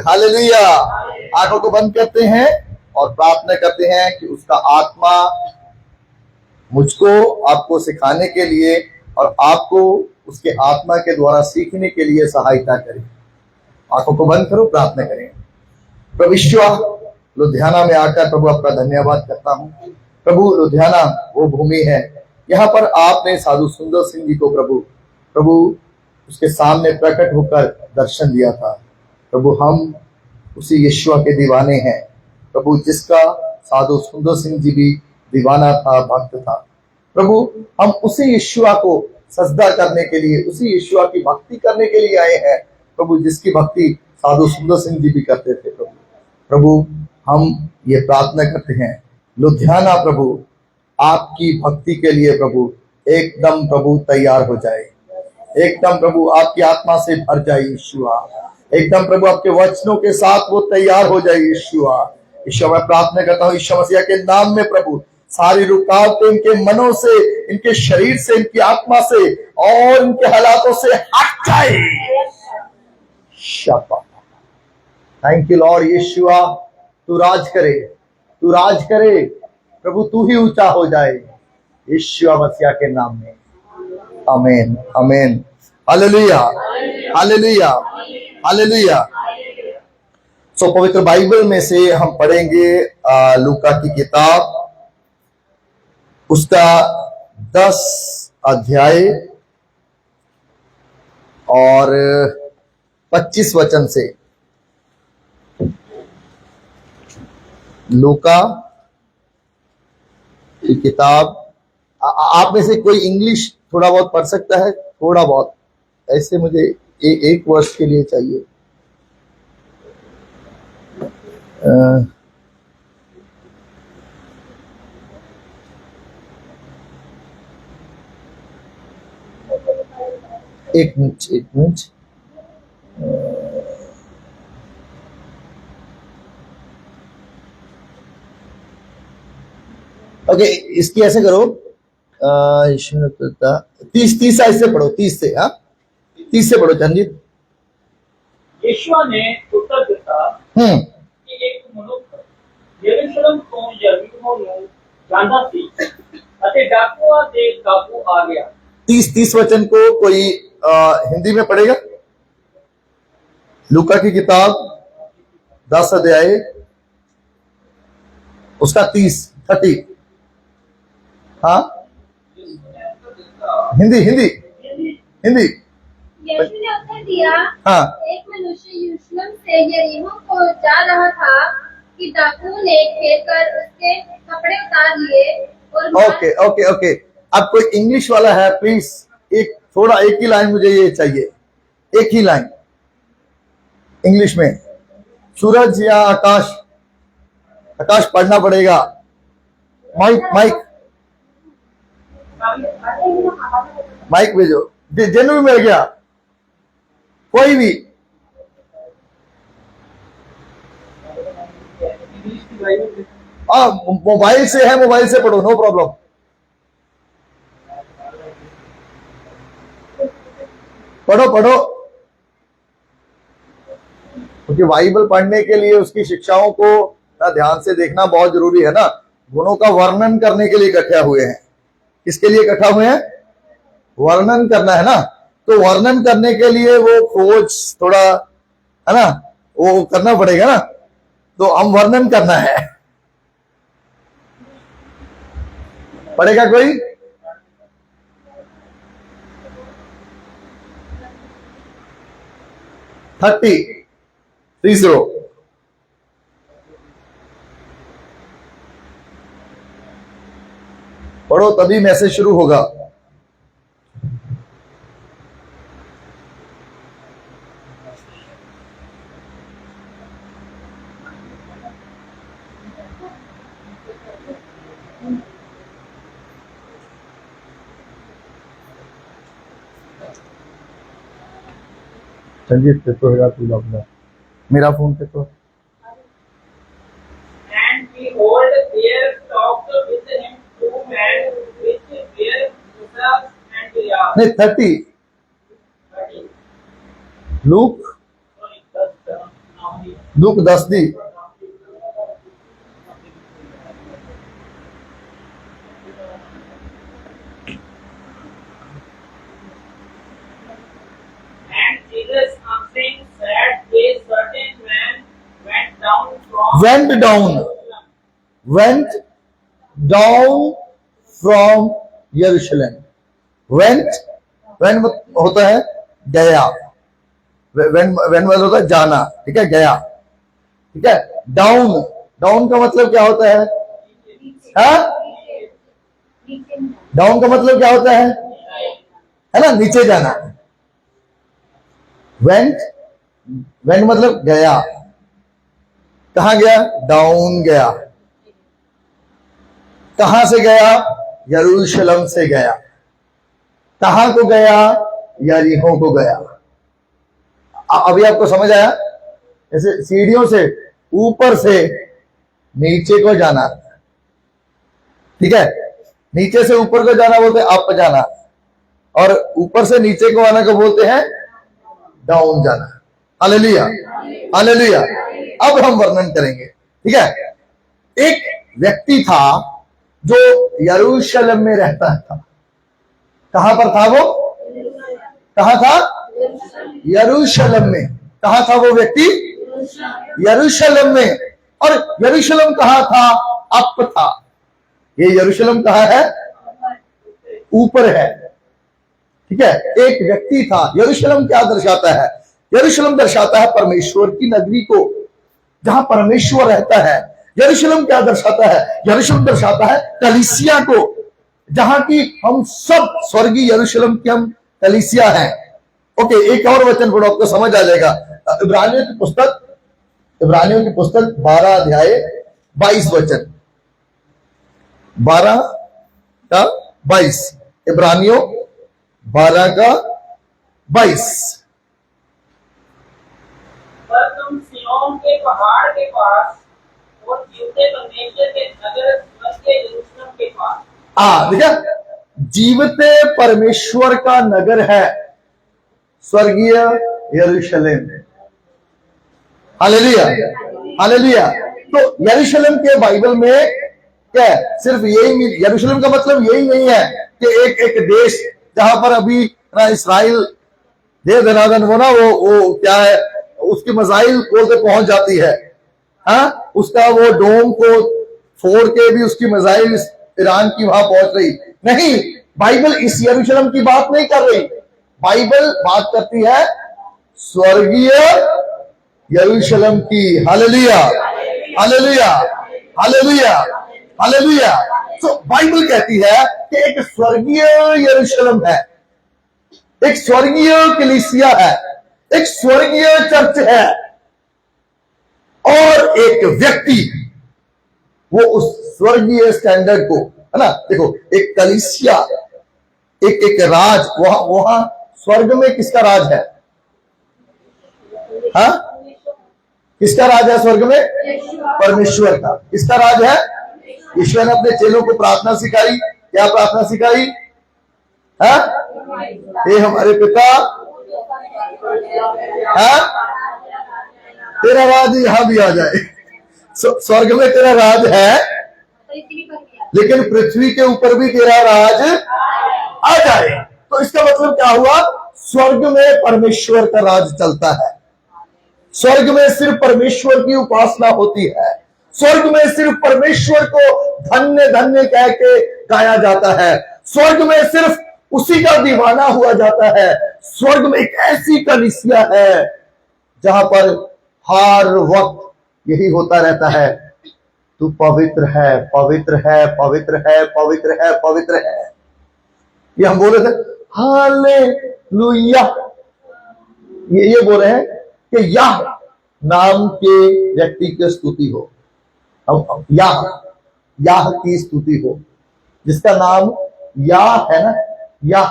Hallelujah. आंखों को बंद करते हैं और प्रार्थना करते हैं कि उसका आत्मा मुझको आपको सिखाने के लिए और आपको उसके आत्मा के द्वारा सीखने के लिए सहायता करे। आंखों को बंद करो, प्रार्थना करें। प्रभु ईश्वा, लुधियाना में आकर प्रभु आपका धन्यवाद करता हूँ। प्रभु लुधियाना वो भूमि है, यहाँ पर आपने साधु सुंदर सिंह जी को प्रभु उसके सामने प्रकट होकर दर्शन दिया था। प्रभु हम उसी यीशु के दीवाने हैं प्रभु, जिसका साधु सुंदर सिंह जी भी दीवाना था, भक्त था। प्रभु हम उसी यीशु को सजदा करने के लिए, उसी यीशु की भक्ति करने के लिए आए हैं प्रभु, जिसकी भक्ति साधु सुंदर सिंह जी भी करते थे। प्रभु हम ये प्रार्थना करते हैं, लुधियाना प्रभु आपकी भक्ति के लिए प्रभु एकदम प्रभु तैयार हो जाए, एकदम प्रभु आपकी आत्मा से भर जाए यीशुआ, एकदम प्रभु आपके वचनों के साथ वो तैयार हो जाए यीशुआ। ईश्वर मैं प्रार्थना करता हूँ ईश्वर मसीह के नाम में प्रभु, सारी रुकावटें इनके मनों से, इनके शरीर से, इनकी आत्मा से और इनके हालातों से हट जाए। थैंक यू लॉर्ड यीशुआ, तू राज करे, तू राज करे प्रभु, तू ही ऊंचा हो जाए यीशु मसीह के नाम में। आमीन आमीन। Hallelujah hallelujah hallelujah. सो पवित्र बाइबल में से हम पढ़ेंगे लूका की किताब, उसका 10 अध्याय और 25 वचन से। लूका की किताब, आप में से कोई इंग्लिश थोड़ा बहुत पढ़ सकता है? थोड़ा बहुत, ऐसे मुझे एक वर्ष के लिए चाहिए। एक मिनट। ओके, इसकी ऐसे करो, 30 से पढ़ो, 30 से, हाँ 30 से पढ़ो चंदित। यीशु ने उत्तर दिया कि एक मनुष्य यरूशलेम ਤੋਂ यरीहो ਨੂੰ ਜਾਂਦਾ ਸੀ ਅਤੇ डाकुओं ਦੇ काबू आ गया। 30 वचन को कोई हिंदी में पढ़ेगा? लूका की किताब 10 अध्याय उसका 30 हाँ हिंदी हिंदी हिंदी। यीशु ने उत्तर दिया, हाँ, एक मनुष्य यरूशलेम से यरीहो को जा रहा था कि डाकुओं ने घेर कर उसके कपड़े उतार लिए और ओके ओके ओके। अब कोई इंग्लिश वाला है प्लीज, एक ही लाइन मुझे ये चाहिए, एक ही लाइन इंग्लिश में। सूरज या आकाश? आकाश पढ़ना पड़ेगा। माइक भेजो, जिन्हें भी मिल गया, कोई भी। मोबाइल से है, मोबाइल से पढ़ो, नो प्रॉब्लम। पढ़ो क्योंकि बाइबल पढ़ने के लिए उसकी शिक्षाओं को ध्यान से देखना बहुत जरूरी है ना। गुणों का वर्णन करने के लिए इकट्ठा हुए हैं। किसके लिए इकट्ठा हुए हैं? वर्णन करना है ना। तो वर्णन करने के लिए वो खोज थोड़ा है ना, वो करना पड़ेगा ना। तो हम वर्णन करना है, पढ़ेगा कोई? थर्टी पढ़ो, तभी मैसेज शुरू होगा। संजीत पे तो है तू अपना, मेरा फोन पे तो। And behold, there talked with him two men which were Musa and Elias. नहीं 30 लूक दुख दस्ती। And Jesus answering said, a certain man went down from Went down. Went down from यरूशलेम। Went होता है गया, when होता है जाना, ठीक है, गया, ठीक है। डाउन का मतलब क्या होता है? डाउन का मतलब क्या होता है ना, नीचे जाना। वेंट मतलब गया, कहां गया? डाउन गया। कहां से गया? यरूशलेम से गया। कहां को गया? यरीहो को गया। अभी आपको समझ आया? जैसे सीढ़ियों से ऊपर से नीचे को जाना, ठीक है, नीचे से ऊपर को जाना बोलते हैं अप जाना, और ऊपर से नीचे को आना को बोलते हैं डाउन जाना। Hallelujah, hallelujah. अब हम वर्णन करेंगे, ठीक है। एक व्यक्ति था जो यरूशलेम में रहता था। कहां पर था वो? कहां था? यरूशलेम में। कहां था वो व्यक्ति? यरूशलेम में। और यरूशलेम कहां था? अप था। ये यरूशलेम कहां है? ऊपर है, ठीक है। एक व्यक्ति था। यरूशलेम क्या दर्शाता है? यरूशलेम दर्शाता है परमेश्वर की नगरी को, जहां परमेश्वर रहता है। यरूशलेम क्या दर्शाता है? यरूशलेम दर्शाता है कलीसिया को, जहां की हम सब स्वर्गीय यरूशलेम की हम कलीसिया हैं। ओके, एक और वचन पढ़ो, आपको समझ आ जाएगा। इब्रानियों की पुस्तक 12 अध्याय 22 वचन, 12 का 22, इब्रानियों 12 का 22। पर तुम सिय्योन के पहाड़ के पास और जीवते परमेश्वर के नगर स्वर्गीय यरूशलेम के पास। देखा, जीवते परमेश्वर का नगर है स्वर्गीय यरूशलेम। Hallelujah, hallelujah. तो यरूशलेम के बाइबल में क्या है? सिर्फ यही, यरूशलेम का मतलब यही नहीं है कि एक देश जहां पर अभी ना इस्राइल देश धनाधन वो ना वो क्या है, उसकी मिसाइल कोल पे पहुंच जाती है, हाँ, उसका वो डोम को फोड़ के भी उसकी मिसाइल ईरान की वहां पहुंच रही नहीं। बाइबल इस यरूशलेम की बात नहीं कर रही। बाइबल बात करती है स्वर्गीय यरूशलेम की। Hallelujah, hallelujah, hallelujah, hallelujah. तो बाइबल कहती है कि एक स्वर्गीय यरूशलेम है, एक स्वर्गीय कलीसिया है, एक स्वर्गीय चर्च है, और एक व्यक्ति वो उस स्वर्गीय स्टैंडर्ड को, है ना। देखो, एक कलीसिया, एक राज, वहां स्वर्ग में किसका राज है? हाँ, किसका राज है स्वर्ग में? परमेश्वर का। किसका राज है? ईश्वर ने अपने चेलों को प्रार्थना सिखाई। क्या प्रार्थना सिखाई? है हे हमारे पिता, है तेरा राज यहां भी आ जाए। स्वर्ग में तेरा राज है, लेकिन पृथ्वी के ऊपर भी तेरा राज आ जाए। तो इसका मतलब क्या हुआ? स्वर्ग में परमेश्वर का राज चलता है। स्वर्ग में सिर्फ परमेश्वर की उपासना होती है। स्वर्ग में सिर्फ परमेश्वर को धन्य धन्य कह के गाया जाता है। स्वर्ग में सिर्फ उसी का दीवाना हुआ जाता है। स्वर्ग में एक ऐसी कलीसिया है जहां पर हर वक्त यही होता रहता है, तू पवित्र है, पवित्र है, पवित्र है, पवित्र है, पवित्र है। ये हम बोल रहे थे हालेलुया, ये बोल रहे हैं कि याह नाम के व्यक्ति की स्तुति हो, याह की स्तुति हो, जिसका नाम याह है ना, याह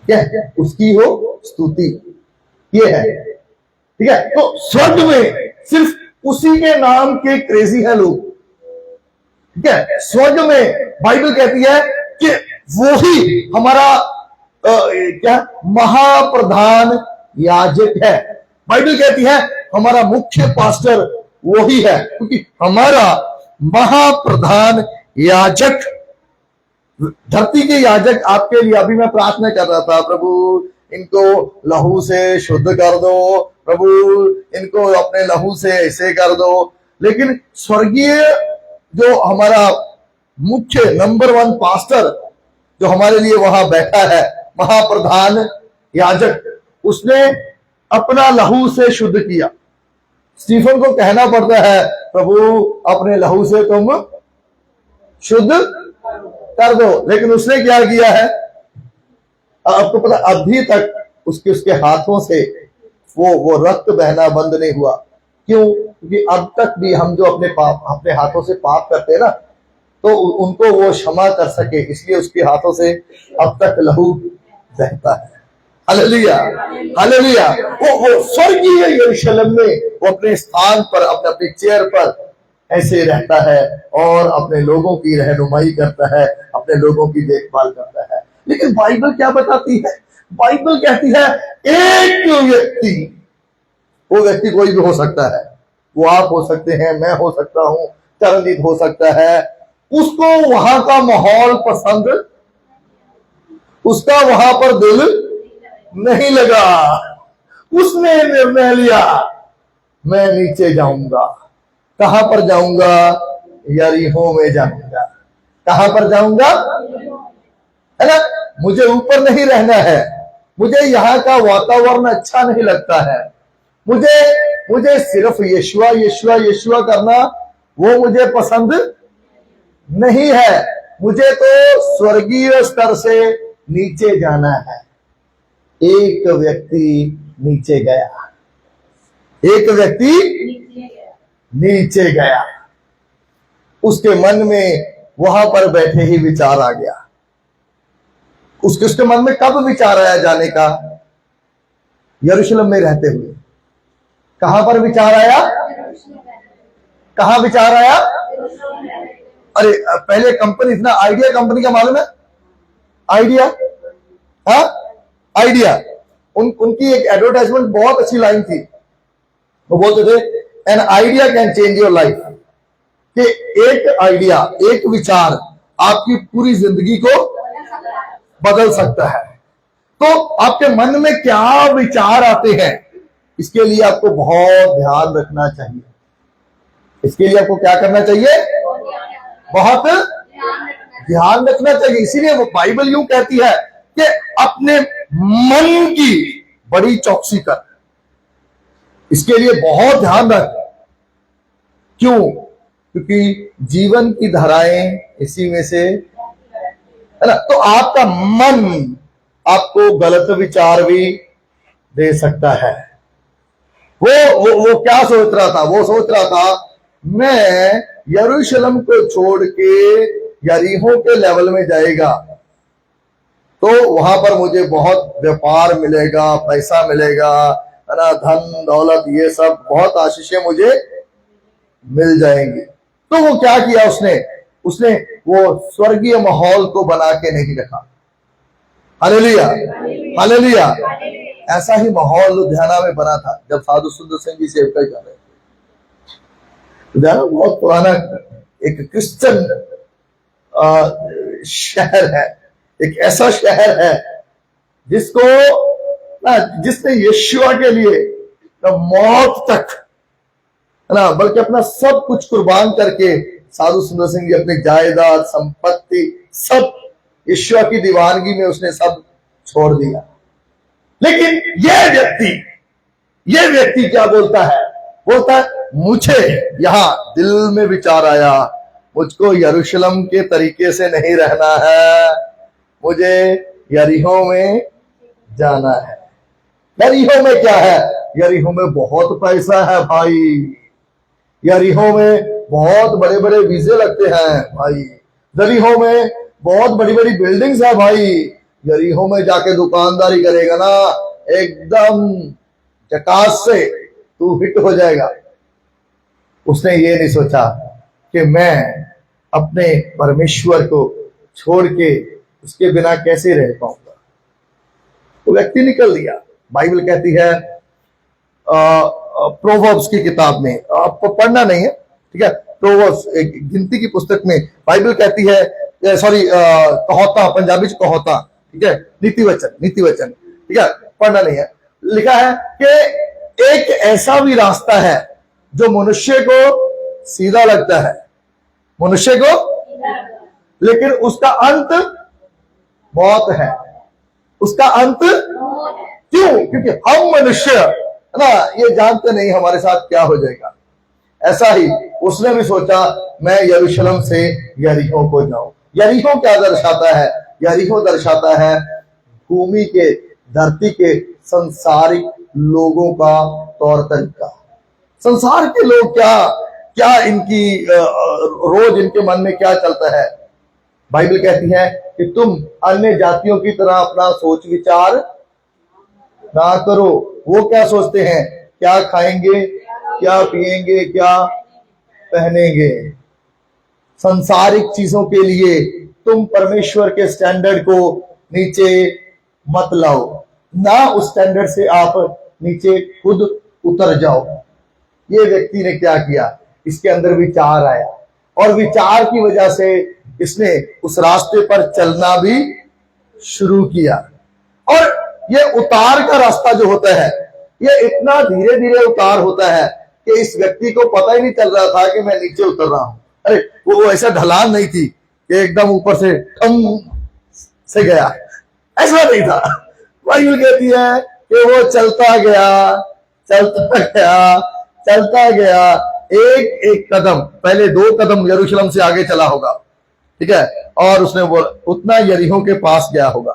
क्या उसकी हो स्तुति, ये है, ठीक है। तो स्वर्ग में सिर्फ उसी के नाम के क्रेजी है लोग, ठीक है। स्वर्ग में बाइबल कहती है कि वो ही हमारा क्या महाप्रधान याजक है। बाइबल कहती है हमारा मुख्य पास्टर वही है, क्योंकि हमारा महाप्रधान याजक, धरती के याजक आपके लिए, अभी मैं प्रार्थना कर रहा था, प्रभु इनको लहू से शुद्ध कर दो, प्रभु इनको अपने लहू से ऐसे कर दो। लेकिन स्वर्गीय जो हमारा मुख्य नंबर 1 पास्टर जो हमारे लिए वहां बैठा है, महाप्रधान याजक, उसने अपना लहू से शुद्ध किया। स्टीफन को कहना पड़ता है प्रभु अपने लहू से तुम शुद्ध कर दो, लेकिन उसने क्या किया है, आपको पता, अभी तक उसके हाथों से वो रक्त बहना बंद नहीं हुआ। क्यों? क्योंकि अब तक भी हम जो अपने हाथों से पाप करते हैं ना, तो उनको वो क्षमा कर सके, इसलिए उसके हाथों से अब तक लहू बहता है। Hallelujah, hallelujah. वो स्वर्गीय यरूशलेम में वो अपने स्थान पर, अपने चेयर पर ऐसे रहता है और अपने लोगों की रहनुमाई करता है, अपने लोगों की देखभाल करता है। लेकिन बाइबल क्या बताती है? बाइबल कहती है एक व्यक्ति, वो व्यक्ति कोई भी हो सकता है, वो आप हो सकते हैं, मैं हो सकता हूं, चरणजीत हो सकता है, उसको वहां का माहौल पसंद, उसका वहां पर दिल नहीं लगा, उसने निर्णय लिया मैं नीचे जाऊंगा। कहां पर जाऊंगा? यरीहो में जाऊंगा। कहां पर जाऊंगा? है ना, मुझे ऊपर नहीं रहना है, मुझे यहाँ का वातावरण अच्छा नहीं लगता है, मुझे सिर्फ यीशुआ यीशुआ यीशुआ करना वो मुझे पसंद नहीं है, मुझे तो स्वर्गीय स्तर से नीचे जाना है। एक व्यक्ति नीचे गया, एक व्यक्ति नीचे गया, उसके मन में वहां पर बैठे ही विचार आ गया। उसके मन में कब विचार आया जाने का? यरूशलेम में रहते हुए। कहां पर विचार आया? कहां विचार आया? अरे पहले कंपनी इतना, आइडिया कंपनी का मालूम है? आइडिया, हाँ आइडिया, उनकी एक एडवर्टाइजमेंट बहुत अच्छी लाइन थी। वो बोलते थे an idea can change your life, कि एक आइडिया, एक विचार आपकी पूरी जिंदगी को बदल सकता है। तो आपके मन में क्या विचार आते हैं, इसके लिए आपको बहुत ध्यान रखना चाहिए। इसके लिए आपको क्या करना चाहिए? बहुत ध्यान रखना चाहिए। इसीलिए वो बाइबल यूं कहती है कि अपने मन की बड़ी चौकसी कर, इसके लिए बहुत ध्यान रख। क्यों? क्योंकि जीवन की धाराएं इसी में से, है ना। तो आपका मन आपको गलत विचार भी दे सकता है। वो क्या सोच रहा था? वो सोच रहा था मैं यरूशलेम को छोड़ के यरीहो के लेवल में जाएगा तो वहां पर मुझे बहुत व्यापार मिलेगा, पैसा मिलेगा, है ना, धन दौलत, ये सब बहुत आशीषें मुझे मिल जाएंगी। तो वो क्या किया उसने वो स्वर्गीय माहौल को बना के नहीं रखा। Hallelujah, hallelujah. ऐसा ही माहौल लुधियाना में बना था जब साधु सुंदर सिंह जी सेवकाई कर रहे थे। लुधियाना बहुत पुराना एक क्रिश्चियन शहर है, एक ऐसा शहर है जिसने यीशुआ के लिए मौत तक, है ना, बल्कि अपना सब कुछ कुर्बान करके, साधु सुंदर सिंह जी अपनी जायदाद संपत्ति सब यीशुआ की दीवानगी में उसने सब छोड़ दिया। लेकिन यह व्यक्ति क्या बोलता है? बोलता है मुझे यहां दिल में विचार आया, मुझको यरूशलेम के तरीके से नहीं रहना है, मुझे यरीहो में जाना है। यरीहो में क्या है? यरीहो में बहुत पैसा है भाई, यरीहो में बहुत बड़े बड़े वीजे लगते हैं भाई, यरीहो में बहुत बड़ी बड़ी बिल्डिंग्स है भाई, यरीहो में जाके दुकानदारी करेगा ना एकदम झकास से तू हिट हो जाएगा। उसने ये नहीं सोचा कि मैं अपने परमेश्वर को छोड़ के उसके बिना कैसे रह पाऊंगा। तो व्यक्ति निकल दिया। बाइबल कहती है प्रोवर्ब्स की किताब में, आपको पढ़ना नहीं है, ठीक है। प्रोवर्ब्स एक गिनती की पुस्तक में बाइबल कहती है, सॉरी कहोता, पंजाबी से कहोता, ठीक है, नीति वचन, ठीक है, पढ़ना नहीं है। लिखा है कि एक ऐसा भी रास्ता है जो मनुष्य को सीधा लगता है, मनुष्य को, लेकिन उसका अंत मौत है, उसका अंत क्यों? क्योंकि हम मनुष्य है ना, ये जानते नहीं हमारे साथ क्या हो जाएगा। ऐसा ही उसने भी सोचा मैं यरूशलेम से यरीहो को जाऊं। यरीहो क्या दर्शाता है? यरीहो दर्शाता है भूमि के, धरती के संसारिक लोगों का तौर तरीका। संसार के लोग क्या क्या इनकी रोज इनके मन में क्या चलता है? बाइबल कहती है कि तुम अन्य जातियों की तरह अपना सोच विचार ना करो। वो क्या सोचते हैं? क्या खाएंगे, क्या पिएंगे, क्या पहनेंगे। संसारिक चीजों के लिए तुम परमेश्वर के स्टैंडर्ड को नीचे मत लाओ, ना उस स्टैंडर्ड से आप नीचे खुद उतर जाओ। ये व्यक्ति ने क्या किया? इसके अंदर विचार आया और विचार की वजह से इसने उस रास्ते पर चलना भी शुरू किया। और ये उतार का रास्ता जो होता है, ये इतना धीरे धीरे उतार होता है कि इस व्यक्ति को पता ही नहीं चल रहा था कि मैं नीचे उतर रहा हूं। अरे वो ऐसा ढलान नहीं थी कि एकदम ऊपर से ठम से गया, ऐसा नहीं था। बाइबल कहती है कि वो चलता गया, एक एक कदम, पहले 2 कदम यरूशलेम से आगे चला होगा, ठीक है, और उसने वो उतना यरीहो के पास गया होगा,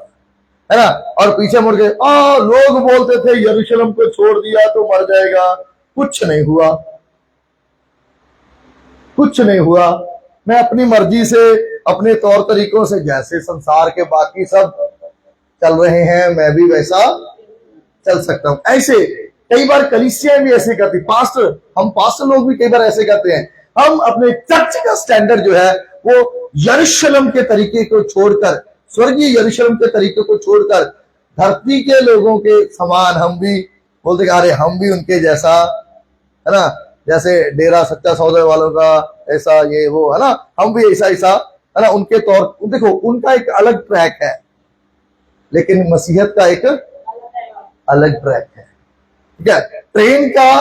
है ना, और पीछे मुड़ के लोग बोलते थे यरूशलेम को छोड़ दिया तो मर जाएगा। कुछ नहीं हुआ। मैं अपनी मर्जी से, अपने तौर तरीकों से, जैसे संसार के बाकी सब चल रहे हैं, मैं भी वैसा चल सकता हूं। ऐसे कई बार कलीसियां भी ऐसे करती, हम पास्टर लोग भी कई बार ऐसे करते हैं। हम अपने चर्च का स्टैंडर्ड जो है वो यरूशलेम के तरीके को छोड़कर, स्वर्गीय यरूशलेम के तरीके को छोड़कर धरती के लोगों के समान हम भी बोलते, अरे हम भी उनके जैसा, है ना, जैसे डेरा सच्चा सौदे वालों का ऐसा ये वो, है ना, हम भी ऐसा है ना, उनके तौर। देखो उनका एक अलग ट्रैक है, लेकिन मसीहत का एक अलग ट्रैक है, ठीक है। ट्रेन का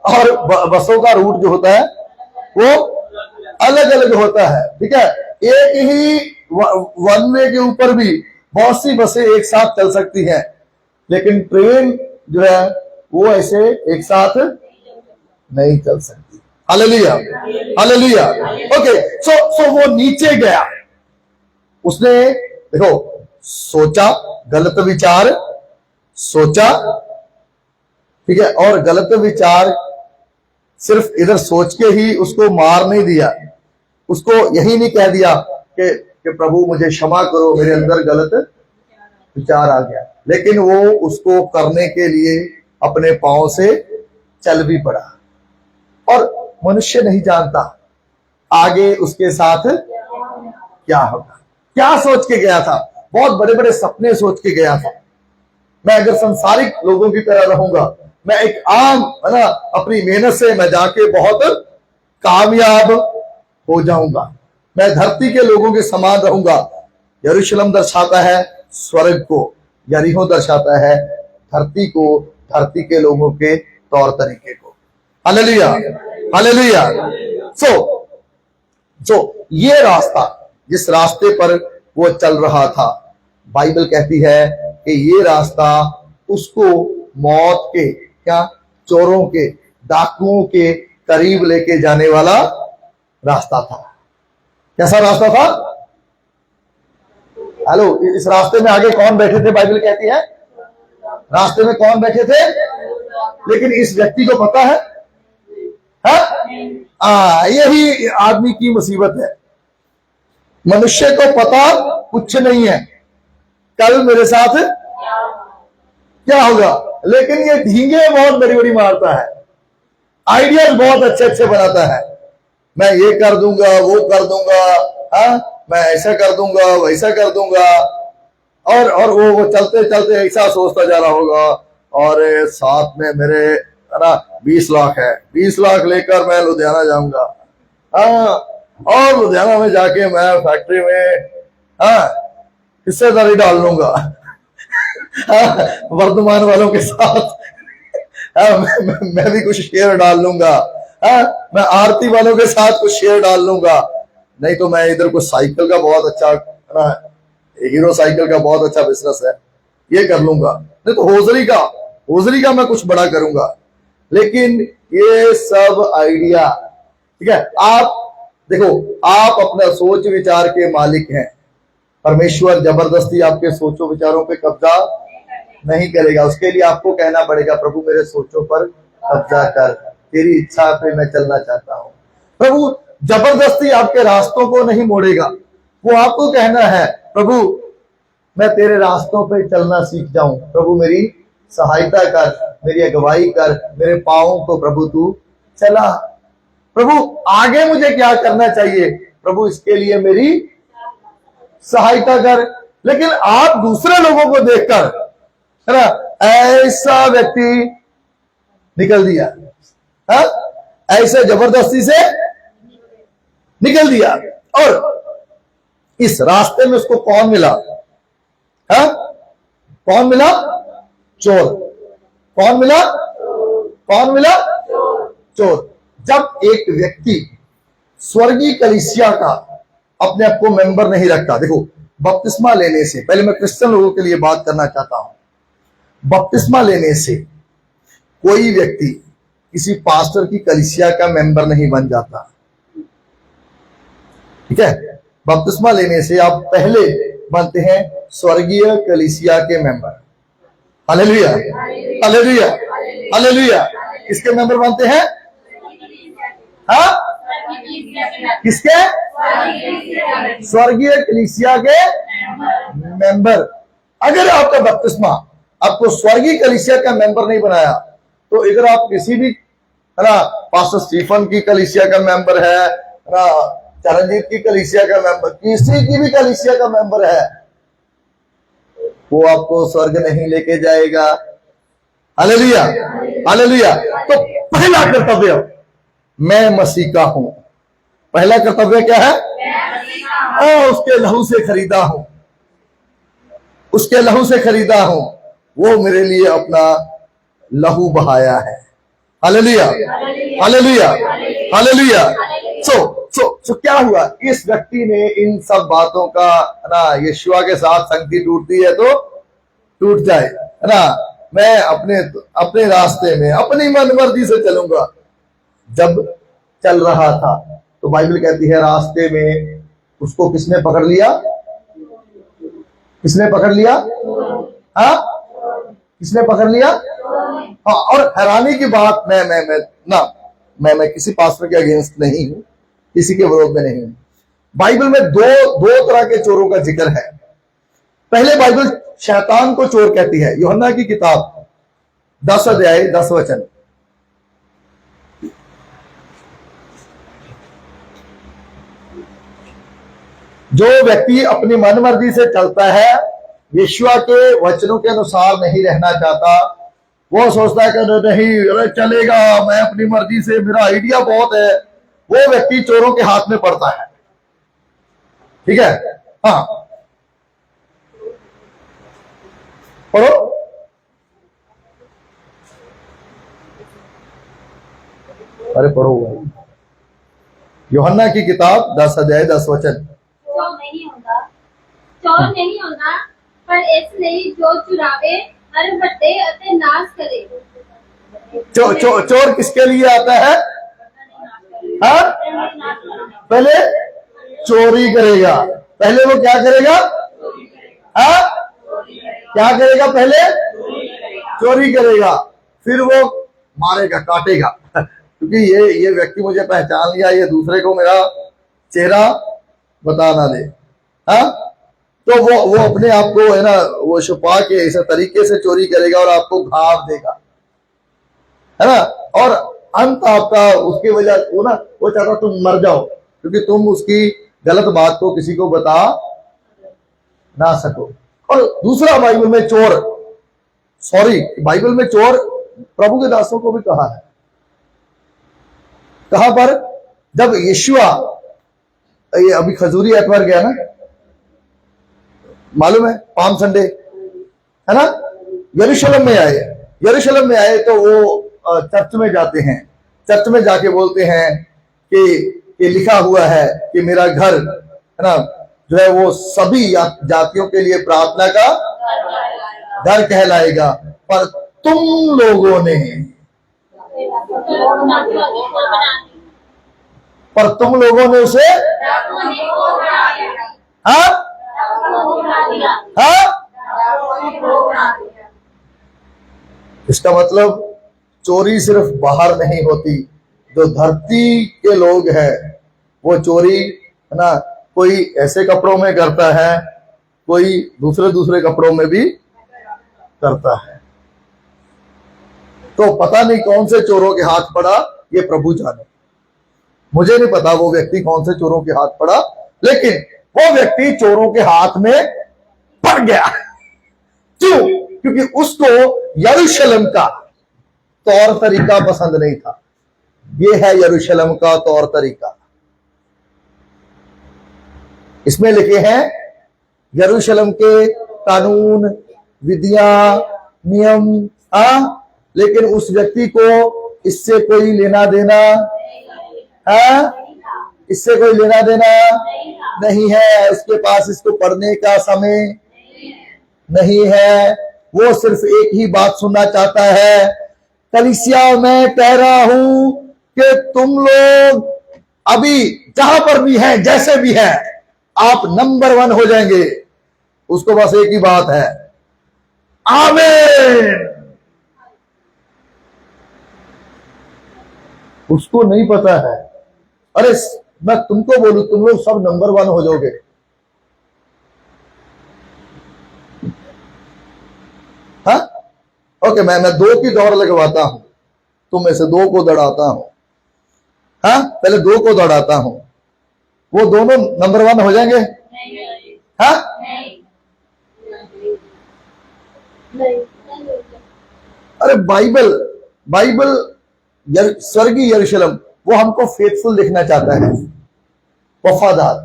और बसों का रूट जो होता है वो अलग अलग होता है, ठीक है। एक ही वन वे के ऊपर भी बहुत सी बसें एक साथ चल सकती हैं, लेकिन ट्रेन जो है वो ऐसे एक साथ नहीं चल सकती। Hallelujah, hallelujah. ओके, सो वो नीचे गया, उसने देखो सोचा, गलत विचार सोचा, ठीक है, और गलत विचार सिर्फ इधर सोच के ही उसको मार नहीं दिया, उसको यही नहीं कह दिया कि प्रभु मुझे क्षमा करो, मेरे अंदर गलत विचार आ गया, लेकिन वो उसको करने के लिए अपने पांव से चल भी पड़ा। और मनुष्य नहीं जानता आगे उसके साथ क्या होगा। क्या सोच के गया था? बहुत बड़े बड़े सपने सोच के गया था। मैं अगर संसारिक लोगों की तरह रहूंगा, मैं एक आम, है ना, अपनी मेहनत से मैं जाके बहुत कामयाब हो जाऊंगा, मैं धरती के लोगों के समान रहूंगा। यरूशलेम दर्शाता है स्वर्ग को, यरीहो दर्शाता है धरती को, धरती के लोगों के तौर तरीके को। Hallelujah, hallelujah. सो ये रास्ता, जिस रास्ते पर वो चल रहा था, बाइबल कहती है कि ये रास्ता उसको मौत के, क्या, चोरों के, डाकुओं के करीब लेके जाने वाला रास्ता था। कैसा रास्ता था? हेलो, इस रास्ते में आगे कौन बैठे थे? बाइबल कहती है रास्ते में कौन बैठे थे, लेकिन इस व्यक्ति को पता है? यही आदमी की मुसीबत है। मनुष्य को पता कुछ नहीं है कल मेरे साथ क्या होगा, लेकिन ये ढींगे बहुत बड़ी बड़ी मारता है, आइडियाज बहुत अच्छे अच्छे बनाता है। मैं ये कर दूंगा, वो कर दूंगा, मैं ऐसा कर दूंगा, वैसा कर दूंगा, और वो चलते चलते ऐसा सोचता जा रहा होगा, और साथ में मेरे है ना 20 लाख है, 20 लाख लेकर मैं लुधियाना जाऊंगा। हाँ, और लुधियाना में जाके मैं फैक्ट्री में हिस्सेदारी डाल लूंगा वर्धमान वालों के साथ। मैं भी कुछ शेयर डाल लूंगा। मैं आरती वालों के साथ कुछ शेयर डाल लूंगा। नहीं तो मैं इधर कुछ साइकिल का बहुत अच्छा है ना, हीरो साइकिल का बहुत अच्छा बिजनेस है, ये कर लूंगा। नहीं तो होजरी का मैं कुछ बड़ा करूंगा। लेकिन ये सब आइडिया, ठीक है, आप देखो, आप अपना सोच विचार के मालिक हैं। परमेश्वर जबरदस्ती आपके सोचों विचारों पे कब्जा नहीं करेगा। उसके लिए आपको कहना पड़ेगा, प्रभु मेरे सोचों पर कब्जा कर, तेरी इच्छा पे मैं चलना चाहता हूं। प्रभु जबरदस्ती आपके रास्तों को नहीं मोड़ेगा। वो आपको कहना है, प्रभु मैं तेरे रास्तों पे चलना सीख जाऊं, प्रभु मेरी सहायता कर, मेरी अगुवाई कर, मेरे पांवों को प्रभु तू चला। प्रभु आगे मुझे क्या करना चाहिए, प्रभु इसके लिए मेरी सहायता कर। लेकिन आप दूसरे लोगों को देखकर, है ना, ऐसा व्यक्ति निकल दिया, हा? ऐसे जबरदस्ती से निकल दिया। और इस रास्ते में उसको कौन मिला? हा? कौन मिला? चोर। कौन मिला? कौन मिला? चोर। जब एक व्यक्ति स्वर्गीय कलीसिया का अपने आप को मेंबर नहीं रखता, देखो बपतिस्मा लेने से पहले, मैं क्रिश्चियन लोगों के लिए बात करना चाहता हूं। बपतिस्मा लेने से कोई व्यक्ति किसी पास्टर की कलीसिया का मेंबर नहीं बन जाता, ठीक है। बपतिस्मा लेने से आप पहले बनते हैं स्वर्गीय कलीसिया के मेंबर। Hallelujah, hallelujah, hallelujah. किसके मेंबर बनते हैं? हाँ, किसके? स्वर्गीय कलीसिया के मेंबर। अगर आपका बपतिस्मा आपको स्वर्गीय कलीसिया का मेंबर नहीं बनाया, तो इधर आप किसी भी, है ना, पास्टर स्टीफन की कलीसिया का मेंबर है ना, चरणजीत की कलीसिया का मेंबर, किसी की भी कलीसिया का मेंबर है, वो आपको स्वर्ग नहीं लेके जाएगा। Hallelujah, hallelujah. तो पहला कर्तव्य, मैं मसीह का हूं। पहला कर्तव्य क्या है? उसके लहू से खरीदा हूं, उसके लहू से खरीदा हूं। वो मेरे लिए अपना लहू बहाया है। Hallelujah, hallelujah, hallelujah. सो क्या हुआ? इस व्यक्ति ने इन सब बातों का, है ना, यीशुआ के साथ संगति टूटती है तो टूट जाए, है ना। मैं अपने रास्ते में अपनी मनमर्जी से चलूंगा। जब चल रहा था तो बाइबल कहती है रास्ते में उसको किसने पकड़ लिया? किसने पकड़ लिया? हाँ, किसने पकड़ लिया? हाँ। और हैरानी की बात, मैं किसी पास्टर के अगेंस्ट नहीं हूं, किसी के विरोध में नहीं हूं। बाइबल में दो तरह के चोरों का जिक्र है। पहले बाइबल शैतान को चोर कहती है। यूहन्ना की किताब 10 अध्याय 10 वचन। जो व्यक्ति अपनी मनमर्जी से चलता है, यीशुआ के वचनों के अनुसार नहीं रहना चाहता, वो सोचता है कि नहीं, अरे चलेगा, मैं अपनी मर्जी से, मेरा आइडिया बहुत है, वो व्यक्ति चोरों के हाथ में पड़ता है। ठीक है, हाँ, पढ़ो। अरे पढ़ो, यूहन्ना की किताब 10 अध्याय 10 वचन। चोर नहीं होगा, पर इसलिए जो चुरावे और बट्टे अते नाश करे। चोर किसके लिए आता है? हाँ, पहले चोरी करेगा। पहले वो क्या करेगा? हाँ, क्या करेगा? पहले चोरी करेगा, फिर वो मारेगा, काटेगा। क्योंकि ये व्यक्ति मुझे पहचान लिया, ये दूसरे को मेरा चेहरा बता ना दे। हाँ, तो वो अपने आप को, है ना, वो छुपा के इस तरीके से चोरी करेगा और आपको घाव देगा, है ना। और अंत आपका उसकी वजह, वो चाहता तुम मर जाओ, क्योंकि तुम उसकी गलत बात को किसी को बता ना सको। और दूसरा, बाइबल में चोर प्रभु के दासों को भी कहा है। कहां पर? जब यीशुआ, ये अभी खजूरी एतवार गया ना, मालूम है, पाम संडे है ना, यरूशलेम में आए। यरूशलेम में आए तो वो चर्च में जाते हैं। चर्च में जाके बोलते हैं कि लिखा हुआ है कि मेरा घर है ना जो है वो सभी जातियों के लिए प्रार्थना का घर कहलाएगा, पर तुम लोगों ने उसे हाँ हाँ, इसका मतलब चोरी सिर्फ बाहर नहीं होती। जो धरती के लोग हैं वो चोरी है ना, कोई ऐसे कपड़ों में करता है, कोई दूसरे कपड़ों में भी करता है। तो पता नहीं कौन से चोरों के हाथ पड़ा, ये प्रभु जाने। मुझे नहीं पता वो व्यक्ति कौन से चोरों के हाथ पड़ा, लेकिन वो व्यक्ति चोरों के हाथ में पड़ गया। क्यों? क्योंकि उसको यरूशलेम का तौर तरीका पसंद नहीं था। ये है यरूशलेम का तौर तरीका। इसमें लिखे हैं यरूशलेम के कानून, विधियां, नियम, लेकिन उस व्यक्ति को इससे कोई लेना देना इससे कोई लेना देना नहीं है। उसके पास इसको पढ़ने का समय नहीं है। वो सिर्फ एक ही बात सुनना चाहता है, कलीसिया मैं कह रहा हूं कि तुम लोग अभी जहां पर भी हैं, जैसे भी हैं, आप नंबर 1 हो जाएंगे। उसको बस एक ही बात है, आमीन। उसको नहीं पता है, अरे मैं तुमको बोलूं तुम लोग सब नंबर 1 हो जाओगे। हाँ ओके, मैं 2 की दौड़ लगवाता हूं, तुम में से 2 को दौड़ाता हूं। हाँ पहले 2 को दौड़ाता हूं, वो दोनों नंबर 1 हो जाएंगे। हाँ अरे बाइबल स्वर्गीय यरूशलेम वो हमको फेथफुल देखना चाहता है, वफादार।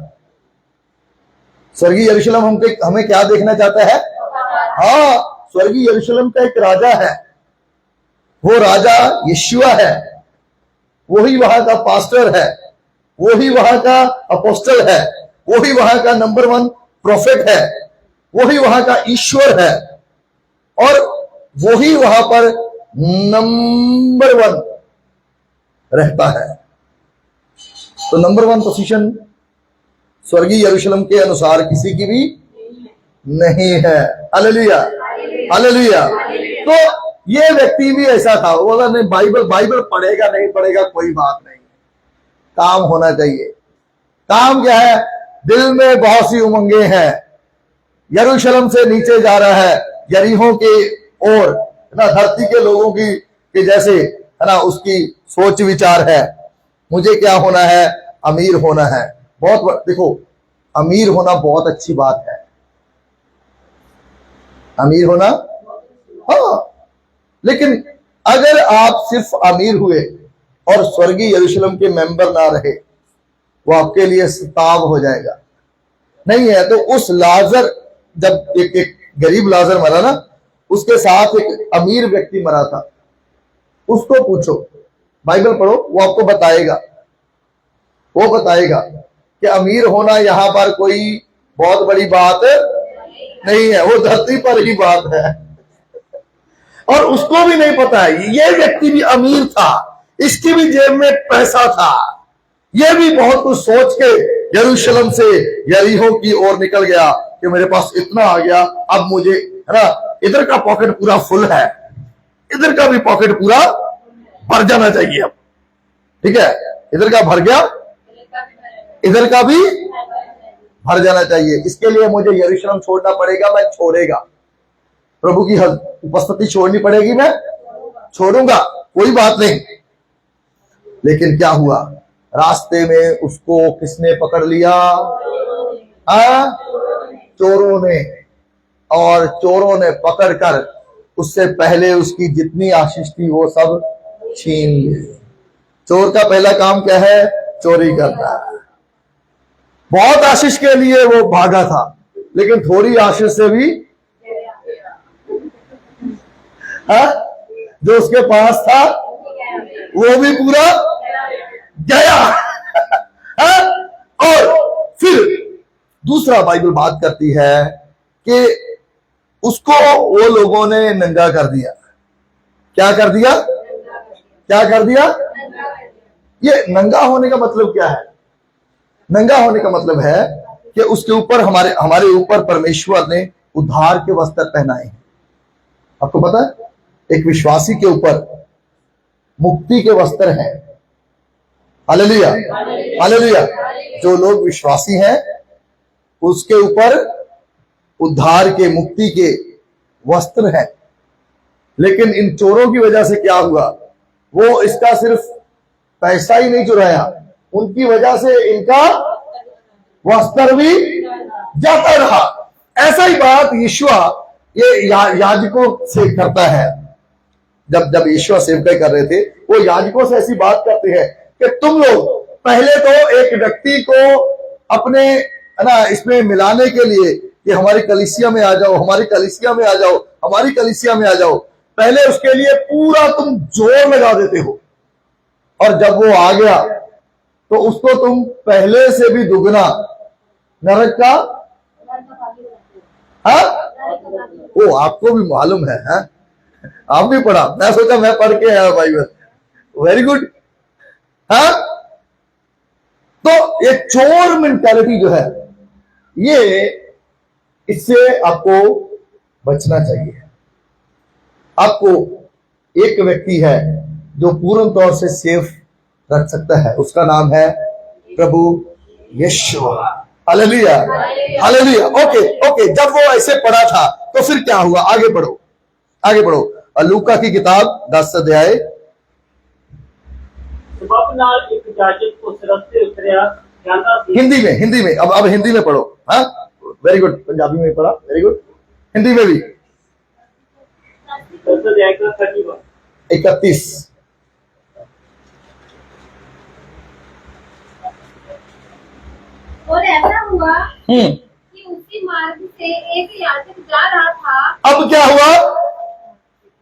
स्वर्गीय यरूशलेम हमें क्या देखना चाहता है? हाँ, स्वर्गीय यरूशलेम का एक राजा है, वो राजा यीशुआ है। वही वहां का पास्टर है, वही वहां का अपोस्टल है, वही वहां का नंबर 1 प्रोफेट है, वही वहां का ईश्वर है, और वही वहां पर नंबर 1 रहता है। तो नंबर 1 पोजीशन स्वर्गीय यरूशलेम के अनुसार किसी की भी नहीं है। Hallelujah hallelujah. तो ये व्यक्ति भी ऐसा था, वो बोला नहीं बाइबल पढ़ेगा नहीं पढ़ेगा कोई बात नहीं, काम होना चाहिए। काम क्या है? दिल में बहुत सी उमंगे हैं, यरूशलेम से नीचे जा रहा है, यरीहो के ओर, ना धरती के लोगों की के जैसे है ना उसकी सोच विचार है। मुझे क्या होना है? अमीर होना है। देखो, अमीर होना बहुत अच्छी बात है, अमीर होना। हाँ, लेकिन अगर आप सिर्फ अमीर हुए और स्वर्गीय यरूशलेम के मेंबर ना रहे, वो आपके लिए सताव हो जाएगा। नहीं है तो उस लाजर, जब एक गरीब लाजर मरा ना, उसके साथ एक अमीर व्यक्ति मरा था। उसको पूछो, बाइबल पढ़ो, वो आपको बताएगा, वो बताएगा कि अमीर होना यहां पर कोई बहुत बड़ी बात नहीं है, वो धरती पर ही बात है। और उसको भी नहीं पता है, ये व्यक्ति भी अमीर था, इसकी भी जेब में पैसा था, ये भी बहुत कुछ सोच के यरूशलेम से यरीहो की ओर निकल गया कि मेरे पास इतना आ गया, अब मुझे है ना इधर का पॉकेट पूरा फुल है, इधर का भी पॉकेट पूरा भर जाना चाहिए। अब ठीक है, इधर का भर गया, इधर का भी भर जाना चाहिए। इसके लिए मुझे यरूशलेम छोड़ना पड़ेगा, मैं छोड़ेगा, प्रभु की उपस्थिति छोड़नी पड़ेगी, मैं छोड़ूंगा, कोई बात नहीं। लेकिन क्या हुआ? रास्ते में उसको किसने पकड़ लिया? चोरों ने। और चोरों ने पकड़कर उससे पहले उसकी जितनी आशीष थी वो सब छीन लिए। चोर का पहला काम क्या है? चोरी करना है। बहुत आशीष के लिए वो भागा था, लेकिन थोड़ी आशीष से भी जो उसके पास था वो भी पूरा गया। और फिर दूसरा बाइबल बात करती है कि उसको वो लोगों ने नंगा कर दिया। क्या कर दिया? क्या कर दिया? ये नंगा होने का मतलब क्या है? नंगा होने का मतलब है कि उसके ऊपर हमारे ऊपर परमेश्वर ने उद्धार के वस्त्र पहनाए हैं। आपको पता है, एक विश्वासी के ऊपर मुक्ति के वस्त्र हैं। Hallelujah, hallelujah. जो लोग विश्वासी हैं उसके ऊपर उद्धार के, मुक्ति के वस्त्र हैं। लेकिन इन चोरों की वजह से क्या हुआ? वो इसका सिर्फ पैसा ही नहीं चुराया, उनकी वजह से इनका वस्त्र भी जाता रहा। ऐसा ही बात यीशुआ ये याजकों से करता है। जब यीशुआ सेवकाई कर रहे थे, वो याजकों से ऐसी बात करते हैं कि तुम लोग पहले तो एक व्यक्ति को अपने इसमें मिलाने के लिए कि हमारी कलीसिया में आ जाओ, हमारी कलीसिया में आ जाओ, हमारी कलीसिया में आ जाओ, पहले उसके लिए पूरा तुम जोर लगा देते हो, और जब वो आ गया तो उसको तुम पहले से भी दुगना नरक का, वो आपको भी मालूम है, आप भी पढ़ा। मैं सोचा मैं पढ़ के आया बाइबल। Very good. हाँ, तो ये चोर मेंटालिटी जो है, ये इससे आपको बचना चाहिए। आपको एक व्यक्ति है जो पूर्ण तौर से सेफ रख सकता है, उसका नाम है प्रभु यीशु। Hallelujah, hallelujah. ओके, जब वो ऐसे पढ़ा था तो फिर क्या हुआ? आगे पढ़ो, आगे पढ़ो। लूका की किताब 10 अध्याय। हिंदी में अब हिंदी में पढ़ो। हाँ, वेरी गुड। पंजाबी में पढ़ा, वेरी गुड। हिंदी में भी 31। और ऐसा हुआ कि उसी मार्ग से एक याजक जा रहा था। अब क्या हुआ?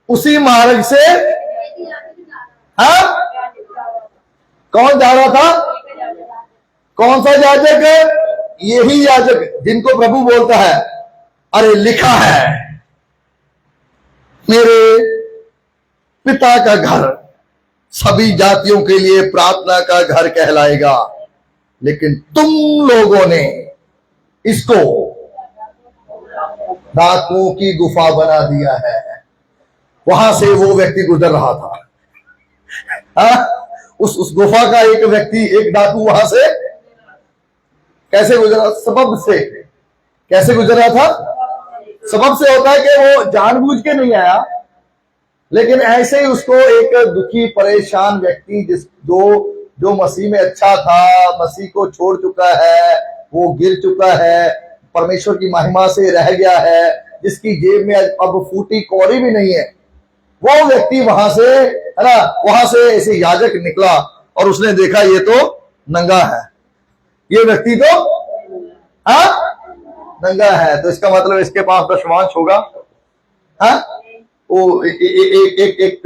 उसी मार्ग से एक याजक जा रहा हाँ, कौन जा रहा था? कौन सा याजक? यही याजक जिनको प्रभु बोलता है, अरे लिखा है मेरे पिता का घर सभी जातियों के लिए प्रार्थना का घर कहलाएगा, लेकिन तुम लोगों ने इसको डाकुओं की गुफा बना दिया है। वहां से वो व्यक्ति गुजर रहा था। उस गुफा का एक व्यक्ति, एक डाकू वहां से कैसे गुजरा? सबब से। कैसे गुजर रहा था? सबब से होता है कि वो जानबूझ के नहीं आया, लेकिन ऐसे ही उसको एक दुखी परेशान व्यक्ति जो मसीह में अच्छा था, मसीह को छोड़ चुका है, वो गिर चुका है, परमेश्वर की महिमा से रह गया है, जिसकी जेब में अब फूटी कौड़ी भी नहीं है, वो व्यक्ति वहां से, है ना, वहां से ऐसे याजक निकला और उसने देखा ये तो नंगा है, ये व्यक्ति तो नंगा है, तो इसका मतलब इसके पास दशमांश होगा। वो एक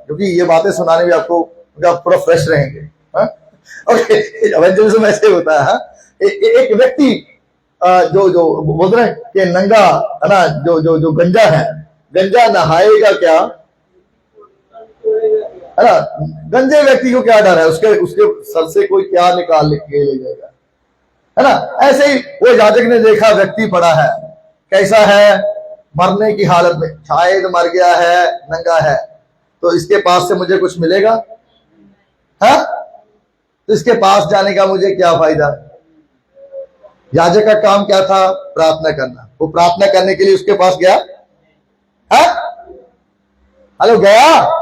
क्योंकि ये बातें सुनाने में आपको पूरा फ्रेश रहेंगे। ओके, इवेंजलिज्म ऐसे होता है। एक व्यक्ति जो बोल रहे हैं कि नंगा है ना, जो गंजा है, गंजा नहाएगा क्या? है ना, गंजे व्यक्ति को क्या डर है? उसके सर से कोई क्या निकाल के ले जाएगा, है ना। ऐसे ही वो याजक ने देखा व्यक्ति पड़ा है, कैसा है? मरने की हालत में, शायद मर गया है, नंगा है, तो इसके पास से मुझे कुछ मिलेगा? है, तो इसके पास जाने का मुझे क्या फायदा? याजक का काम क्या था? प्रार्थना करना। वो प्रार्थना करने के लिए उसके पास गया। है, हेलो, गया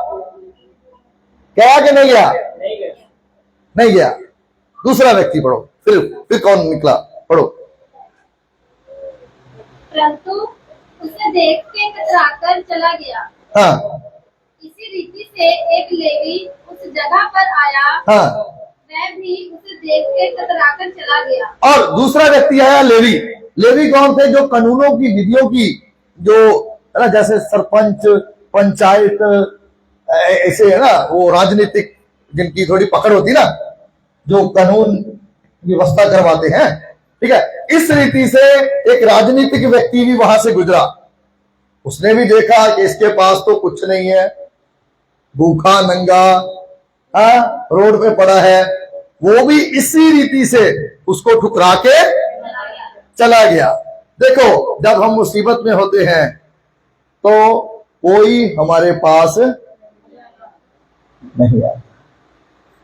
कि नहीं गया? नहीं गया। दूसरा व्यक्ति पढ़ो, फिर कौन निकला? पढ़ो। परंतु उसे देख के कतराकर चला गया। हाँ इसी रीति से एक लेवी उस जगह पर आया, हाँ। वह भी उसे देख के कतराकर चला गया। और दूसरा व्यक्ति आया लेवी। लेवी कौन थे? जो कानूनों की, विधियों की, जो है ना, जैसे सरपंच, पंचायत, ऐसे है ना, वो राजनीतिक जिनकी थोड़ी पकड़ होती ना, जो कानून व्यवस्था करवाते हैं, ठीक है। इस रीति से एक राजनीतिक व्यक्ति भी वहां से गुजरा। उसने भी देखा कि इसके पास तो कुछ नहीं है, भूखा नंगा रोड पे पड़ा है। वो भी इसी रीति से उसको ठुकरा के चला गया। देखो, जब हम मुसीबत में होते हैं तो कोई हमारे पास नहीं आया।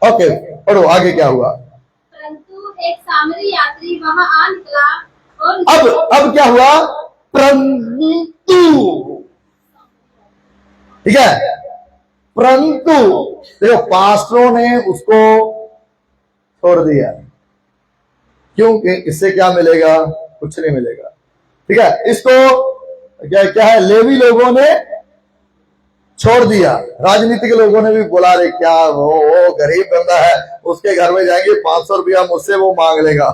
ओके, पढ़ो आगे क्या हुआ। परंतु एक सामरी यात्री वहां आ निकला और अब क्या हुआ? परंतु, ठीक है, परंतु देखो, पास्टरों ने उसको छोड़ दिया, क्योंकि इससे क्या मिलेगा? कुछ नहीं मिलेगा, ठीक है। इसको क्या है, लेवी लोगों ने छोड़ दिया। राजनीतिक लोगों ने भी बोला, रे क्या वो गरीब बंदा है, उसके घर में जाएंगे 500 रुपया मुझसे वो मांग लेगा,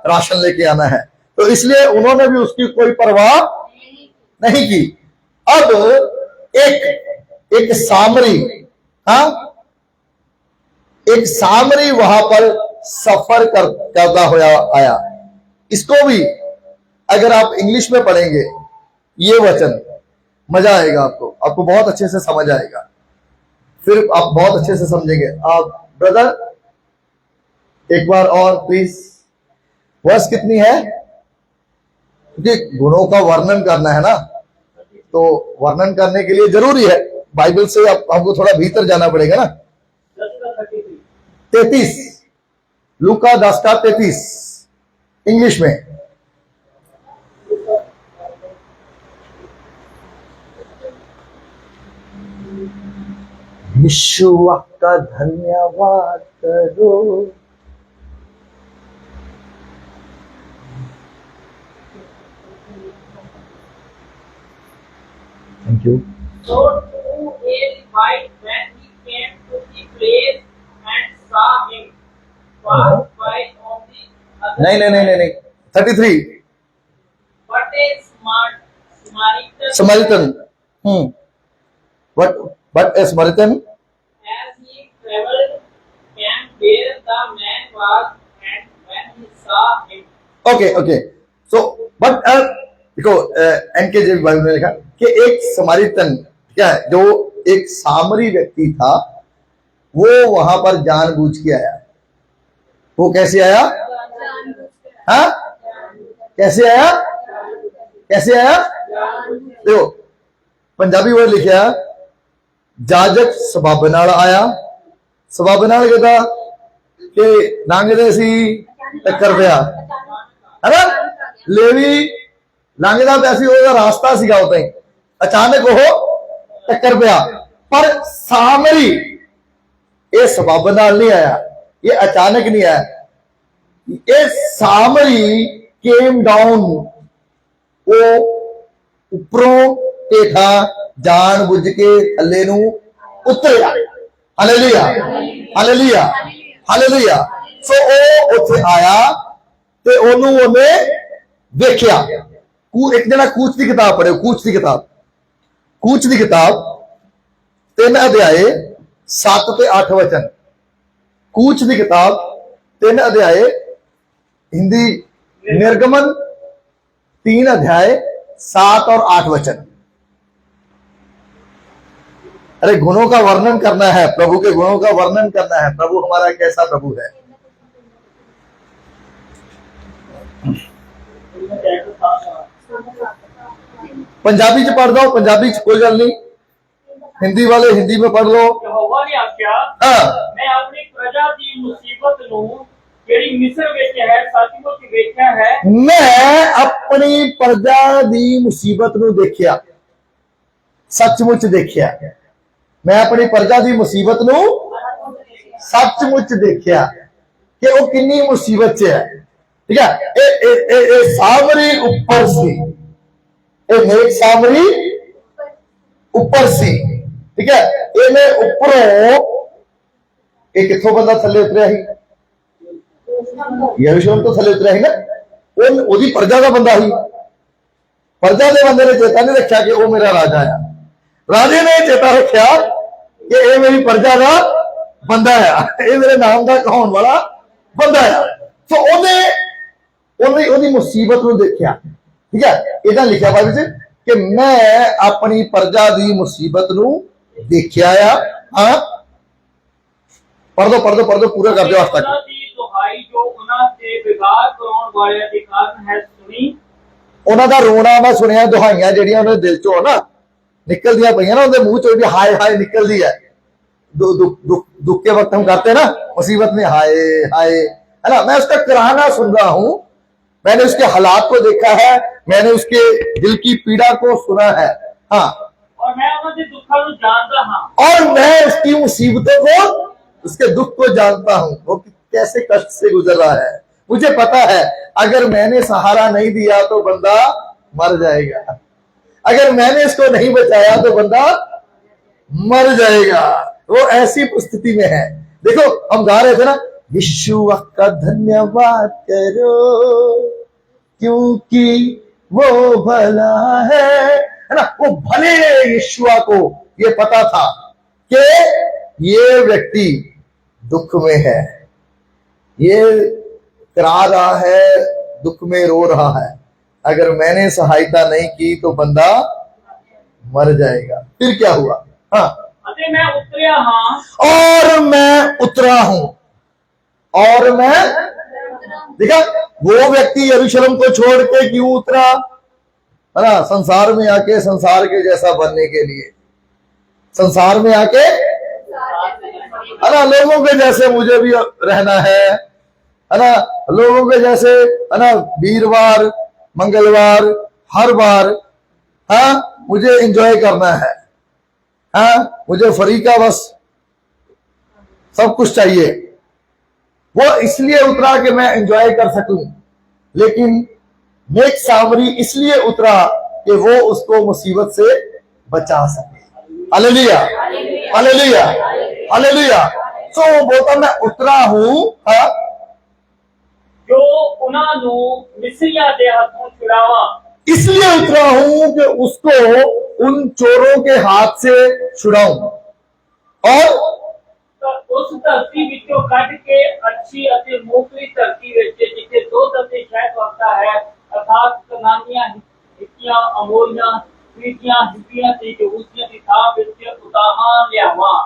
राशन लेके आना है। तो इसलिए उन्होंने भी उसकी कोई परवाह नहीं की। अब एक सामरी, एक सामरी वहां पर सफर करता हुआ आया। इसको भी अगर आप इंग्लिश में पढ़ेंगे ये वचन, मजा आएगा आपको बहुत अच्छे से समझ आएगा, फिर आप बहुत अच्छे से समझेंगे। आप ब्रदर एक बार और प्लीज, वर्ष कितनी है? क्योंकि गुणों का वर्णन करना है ना, तो वर्णन करने के लिए जरूरी है बाइबल से हमको थोड़ा भीतर जाना पड़ेगा ना। 33, लूका 10 का 33 इंग्लिश में। यीशुआ का धन्यवाद करो। Thank you. So to a Levite, when he came to the place and saw him, passed by on the other नहीं 33 but a Samaritan, but a Samaritan, as he traveled, came where the man was, and when he saw him, okay so but देखो, NKJ Bible में लिखा कि एक समारितन, क्या है, जो एक सामरी व्यक्ति था, वो वहां पर जानबूझ के आया। वो कैसे आया? कैसे आया? देखो, पंजाबी वर्ड लिखा, जाजक सबाबे नाल आया। सबाबे नाल कहता कि लंघदे सी टक्कर पिया, है ना। लेवी लंघदा पिया सी, ओहदा रास्ता सीगा, उदां ही अचानक वो टक्कर पिया। पर सामरी ये सबाब नाल नहीं आया, ये अचानक नहीं आया। ये सामरी केम डाउन, वो उपरों टेठा जान बुझ के थल्ले नू उतरिया। Hallelujah, hallelujah, hallelujah. सो वो उत्थे आया ते ओनू ओने वेखिया। एक जना कूच की किताब पढ़े, कूच की किताब 3 अध्याय 7 ते 8 वचन। कूच की किताब 3 अध्याय, हिंदी निर्गमन 3 अध्याय 7 और 8 वचन। अरे गुणों का वर्णन करना है, प्रभु के गुणों का वर्णन करना है। प्रभु हमारा कैसा प्रभु है। पंजाबी च पढ़ दो, पंजाबी च कोई गल नहीं, हिंदी वाले हिंदी में पढ़ लो। यहोवा ने आख्या, मैं अपनी प्रजा दी मुसीबत नू जेड़ी मिस्र विच है सचमुच वेख्या है। मैं अपनी प्रजा दी मुसीबत नू देखिया, सचमुच देखिया। मैं अपनी प्रजा दी मुसीबत नू सचमुच देखिया कि वो किन्नी मुसीबत च है। ठीक है, ए सामरी ऊपर सी, ਇਹ ਨੇਕ ਸਾਮਰੀ ਉੱਪਰ ਸੀ। ਠੀਕ ਹੈ, ਇਹਨੇ ਉੱਪਰੋਂ ਇਹ ਕਿੱਥੋਂ ਬੰਦਾ ਥੱਲੇ ਉਤਰਿਆ ਸੀ? ਯਰੂਸ਼ਲਮ ਤੋਂ ਥੱਲੇ ਉਤਰਿਆ ਸੀ ਨਾ। ਉਹਦੀ ਪ੍ਰਜਾ ਦਾ ਬੰਦਾ ਸੀ। ਪ੍ਰਜਾ ਦੇ ਬੰਦੇ ਨੇ ਚੇਤਾ ਨਹੀਂ ਰੱਖਿਆ ਕਿ ਉਹ ਮੇਰਾ ਰਾਜਾ ਆ। ਰਾਜੇ ਨੇ ਚੇਤਾ ਰੱਖਿਆ ਕਿ ਇਹ ਮੇਰੀ ਪ੍ਰਜਾ ਦਾ ਬੰਦਾ ਆ, ਇਹ ਮੇਰੇ ਨਾਮ ਦਾ ਕਹਾਉਣ ਵਾਲਾ ਬੰਦਾ ਆ। ਸੋ ਉਹਦੀ ਮੁਸੀਬਤ ਨੂੰ ਦੇਖਿਆ। ਠੀਕ ਹੈ, ਇਹਦਾ ਲਿਖਿਆ ਬਾਈਬਲ ਚ ਕਿ ਮੈਂ ਆਪਣੀ ਪ੍ਰਜਾ ਦੀ ਮੁਸੀਬਤ ਨੂੰ ਦੇਖਿਆ ਆ। ਹਾਂ, ਪੜ੍ਹ ਦੋ ਪੂਰਾ ਕਰ ਦਿਓ ਅੱਜ ਤੱਕ। ਉਹਨਾਂ ਦੀ ਦੁਹਾਈ ਜੋ ਉਹਨਾਂ ਤੇ ਵਿਗਾੜ ਕਰਾਉਣ ਵਾਲਿਆਂ ਦੇ ਕਾਰਨ ਹੈ ਸੁਣੀ। ਉਹਨਾਂ ਦਾ ਰੋਣਾ ਮੈਂ ਸੁਣਿਆ, ਦੁਹਾਈਆਂ ਜਿਹੜੀਆਂ ਉਹਨਾਂ ਦੇ ਦਿਲ ਚੋਂ ਨਾ ਨਿਕਲਦੀਆਂ ਪਈਆਂ ਨਾ, ਉਹਦੇ ਮੂੰਹ चों भी हाय हाय निकलती है। दुख के वक्त हम करते हैं ना मुसीबत में हाय हाय, है ना। मैं उसका कराहना सुन रहा हूं, मैंने उसके हालात को देखा है, मैंने उसके दिल की पीड़ा को सुना है। हाँ, और मैं उनके दुखों को जानता हूं, और मैं उसकी मुसीबतों को, उसके दुख को जानता हूं, वो कैसे कष्ट से गुजर रहा है। मुझे पता है अगर मैंने सहारा नहीं दिया तो बंदा मर जाएगा, अगर मैंने इसको नहीं बचाया तो बंदा मर जाएगा। वो ऐसी स्थिति में है। देखो हम गा रहे थे ना, यीशु का धन्यवाद करो क्योंकि वो भला है ना। वो भले यीशुआ को ये पता था कि ये व्यक्ति दुख में है, ये करा रहा है, दुख में रो रहा है, अगर मैंने सहायता नहीं की तो बंदा मर जाएगा। फिर क्या हुआ? हाँ, मैं उतरिया हाँ, और मैं उतरा हूं, और मैं देखा वो व्यक्ति यरूशलेम को छोड़ के क्यों उतरा, है ना। संसार में आके संसार के जैसा बनने के लिए, संसार में आके, है ना, लोगों के जैसे मुझे भी रहना है ना, लोगों के जैसे, है ना, वीरवार मंगलवार हर बार, हाँ, मुझे एंजॉय करना है, हाँ, मुझे फ्री का बस सब कुछ चाहिए। वो इसलिए उतरा कि मैं एंजॉय कर सकूं, लेकिन नेक सामरी इसलिए उतरा कि वो उसको मुसीबत से बचा सके। Hallelujah, hallelujah, hallelujah. सो वो बोलता मैं उतरा हूं, हाँ, जो उन्होंने मिस्रिया के हाथों छुड़ावा, इसलिए उतरा हूं कि उसको उन चोरों के हाथ से छुड़ाऊं और उस धरती विचों कट के अच्छी अति मोकली धरती विच जिथे दुध अते शहद वगदा है, अर्थात कनानियां, हित्तियां, अमोरियां, क्रीतियां, हिब्बियां ते यबूसियां की थां विच उताहां लियावां।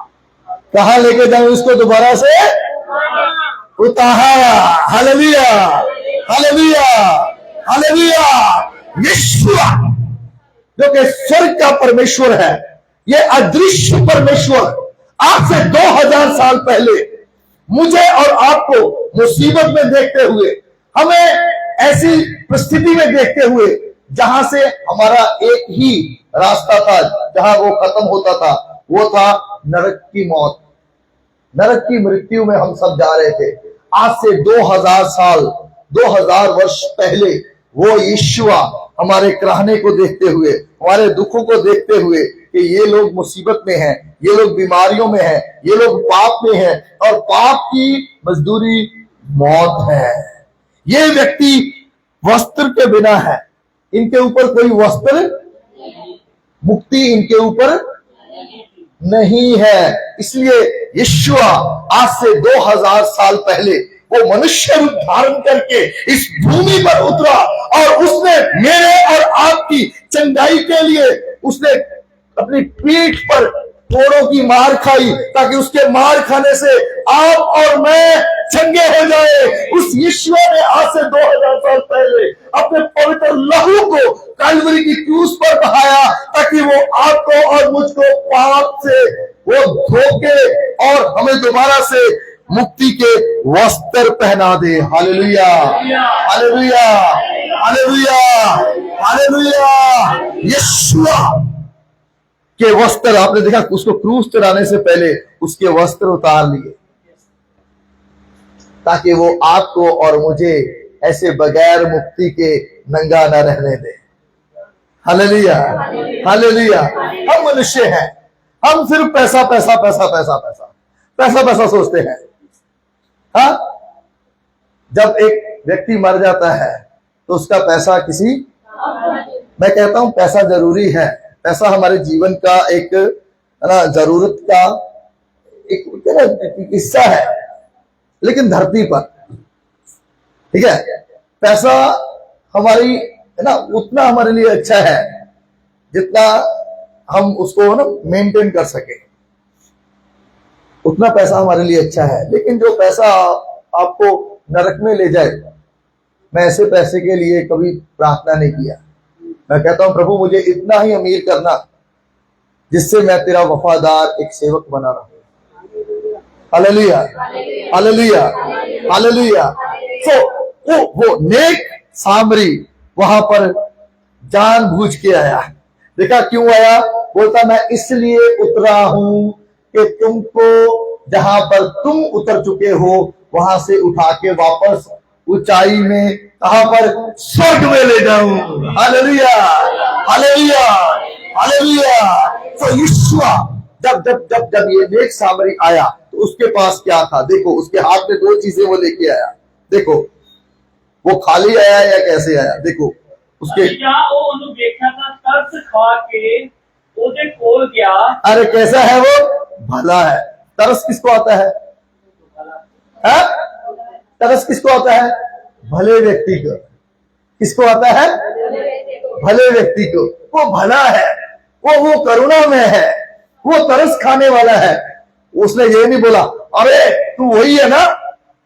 कहां लेके जाऊं इसको? दोबारा से उताहा। Hallelujah, hallelujah, hallelujah. यीशुआ जो कि स्वर्ग का परमेश्वर है, ये अदृश्य परमेश्वर आज से 2000 साल पहले मुझे और आपको मुसीबत में देखते हुए, हमें ऐसी परिस्थिति में देखते हुए जहां से हमारा एक ही रास्ता था, जहां वो खत्म होता था, वो था नरक की मौत, नरक की मृत्यु में हम सब जा रहे थे। आज से 2000 साल, 2000 वर्ष पहले वो यीशुआ हमारे कराहने को देखते हुए, हमारे दुखों को देखते हुए कि ये लोग मुसीबत में हैं, ये लोग बीमारियों में हैं, ये लोग पाप में हैं और पाप की मजदूरी मौत है। ये व्यक्ति वस्त्र के बिना है, इनके ऊपर कोई वस्त्र, मुक्ति इनके ऊपर नहीं है। इसलिए यीशुआ आज से 2000 साल पहले वो मनुष्य रूप धारण करके इस भूमि पर उतरा और उसने मेरे और आपकी चंगाई के लिए उसने अपनी पीठ पर कोड़ों की मार खाई, ताकि उसके मार खाने से आप और मैं चंगे हो जाए। उस यीशुआ ने आज से 2000 साल पहले अपने पवित्र लहू को कैलवरी की क्रूस पर बहाया, ताकि वो आपको और मुझको पाप से वो धोके और हमें दोबारा से मुक्ति के वस्त्र पहना दे। Hallelujah, hallelujah, hallelujah, hallelujah. Yeshua के वस्त्र आपने देखा, उसको क्रूस चढ़ाने से पहले उसके वस्त्र उतार लिए, ताकि वो आपको और मुझे ऐसे बगैर मुक्ति के नंगा न रहने दे। Hallelujah, hallelujah. हम मनुष्य हैं, हम सिर्फ पैसा पैसा पैसा पैसा पैसा पैसा पैसा सोचते हैं। हाँ, जब एक व्यक्ति मर जाता है तो उसका पैसा किसी, मैं कहता हूं पैसा जरूरी है, पैसा हमारे जीवन का एक है ना जरूरत का एक हिस्सा है, लेकिन धरती पर, ठीक है, पैसा हमारी है ना उतना हमारे लिए अच्छा है जितना हम उसको ना मेंटेन कर सके, उतना पैसा हमारे लिए अच्छा है। लेकिन जो पैसा आपको नरक में ले जाए, मैं ऐसे पैसे के लिए कभी प्रार्थना नहीं किया। मैं कहता हूं प्रभु मुझे इतना ही अमीर करना जिससे मैं तेरा वफादार एक सेवक बना रहूं। Hallelujah, hallelujah, hallelujah. तो वो नेक सामरी वहां पर जानबूझ के आया। देखा क्यों आया? बोलता मैं इसलिए उतरा हूं कि तुमको जहां पर तुम उतर चुके हो वहां से उठा के वापस ऊंचाई में, कहां पर? स्वर्ग में ले जाऊं। Hallelujah, hallelujah, hallelujah. तो यीशुआ जब जब जब जब ये नेक सामरी आया तो उसके पास क्या था? देखो, उसके हाथ में 2 चीजें वो लेके आया। देखो वो खाली आया या कैसे आया? देखो उसके, अरे कैसा है वो? भला है। तरस किसको आता है? तरस किसको आता है? भले व्यक्ति को। किसको आता है? भले व्यक्ति को। वो भला है, वो करुणा में है, वो तरस खाने वाला है। उसने ये नहीं बोला अरे तू वही है ना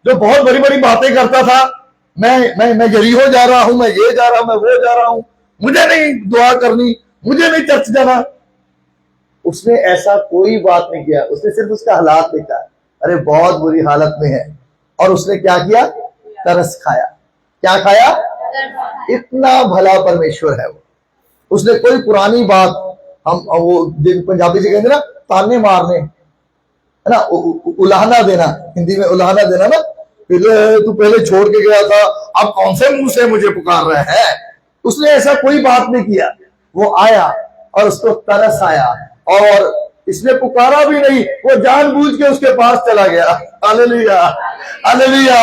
जो बहुत बड़ी बड़ी बातें करता था, मैं यरीहो जा रहा हूं, मैं ये जा रहा हूं, मैं वो जा रहा हूं, मुझे नहीं दुआ करनी, मुझे नहीं चर्च जाना। उसने ऐसा कोई बात नहीं किया। उसने सिर्फ उसका हालात देखा, अरे बहुत बुरी हालत में है, और उसने क्या किया? तरस खाया। क्या खाया? इतना भला परमेश्वर है वो। उसने कोई पुरानी बात, हम वो पंजाबी से कहते ना ताने मारने, है ना, उलाहना देना, हिंदी में उलाहना देना ना, तू पहले छोड़ के गया था, अब कौन से मुंह से मुझे पुकार रहा है। उसने ऐसा कोई बात नहीं किया। वो आया और उसको तरस आया, और इसने पुकारा भी नहीं, वो जानबूझ के उसके पास चला गया। Hallelujah, hallelujah.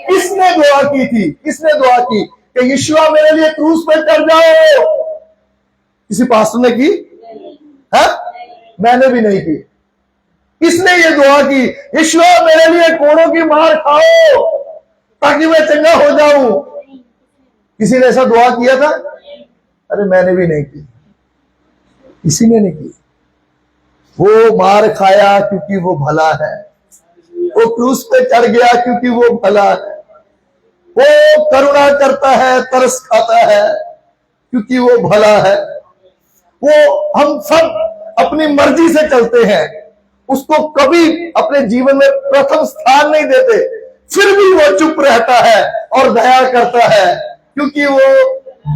किसने दुआ की थी? किसने दुआ की कि यीशुआ मेरे लिए क्रूस पर चढ़ जाओ? किसी पास्टर ने की है? मैंने भी नहीं की। किसने ये दुआ की? यीशुआ मेरे लिए कोड़ों की मार खाओ ताकि मैं चंगा हो जाऊं। किसी ने ऐसा दुआ किया था? अरे मैंने भी नहीं की, किसी ने नहीं की। वो मार खाया क्योंकि वो भला है, वो क्रूस पे चढ़ गया क्योंकि वो भला है, वो करुणा करता है, तरस खाता है क्योंकि वो भला है। वो हम सब अपनी मर्जी से चलते हैं, उसको कभी अपने जीवन में प्रथम स्थान नहीं देते, फिर भी वो चुप रहता है और दया करता है क्योंकि वो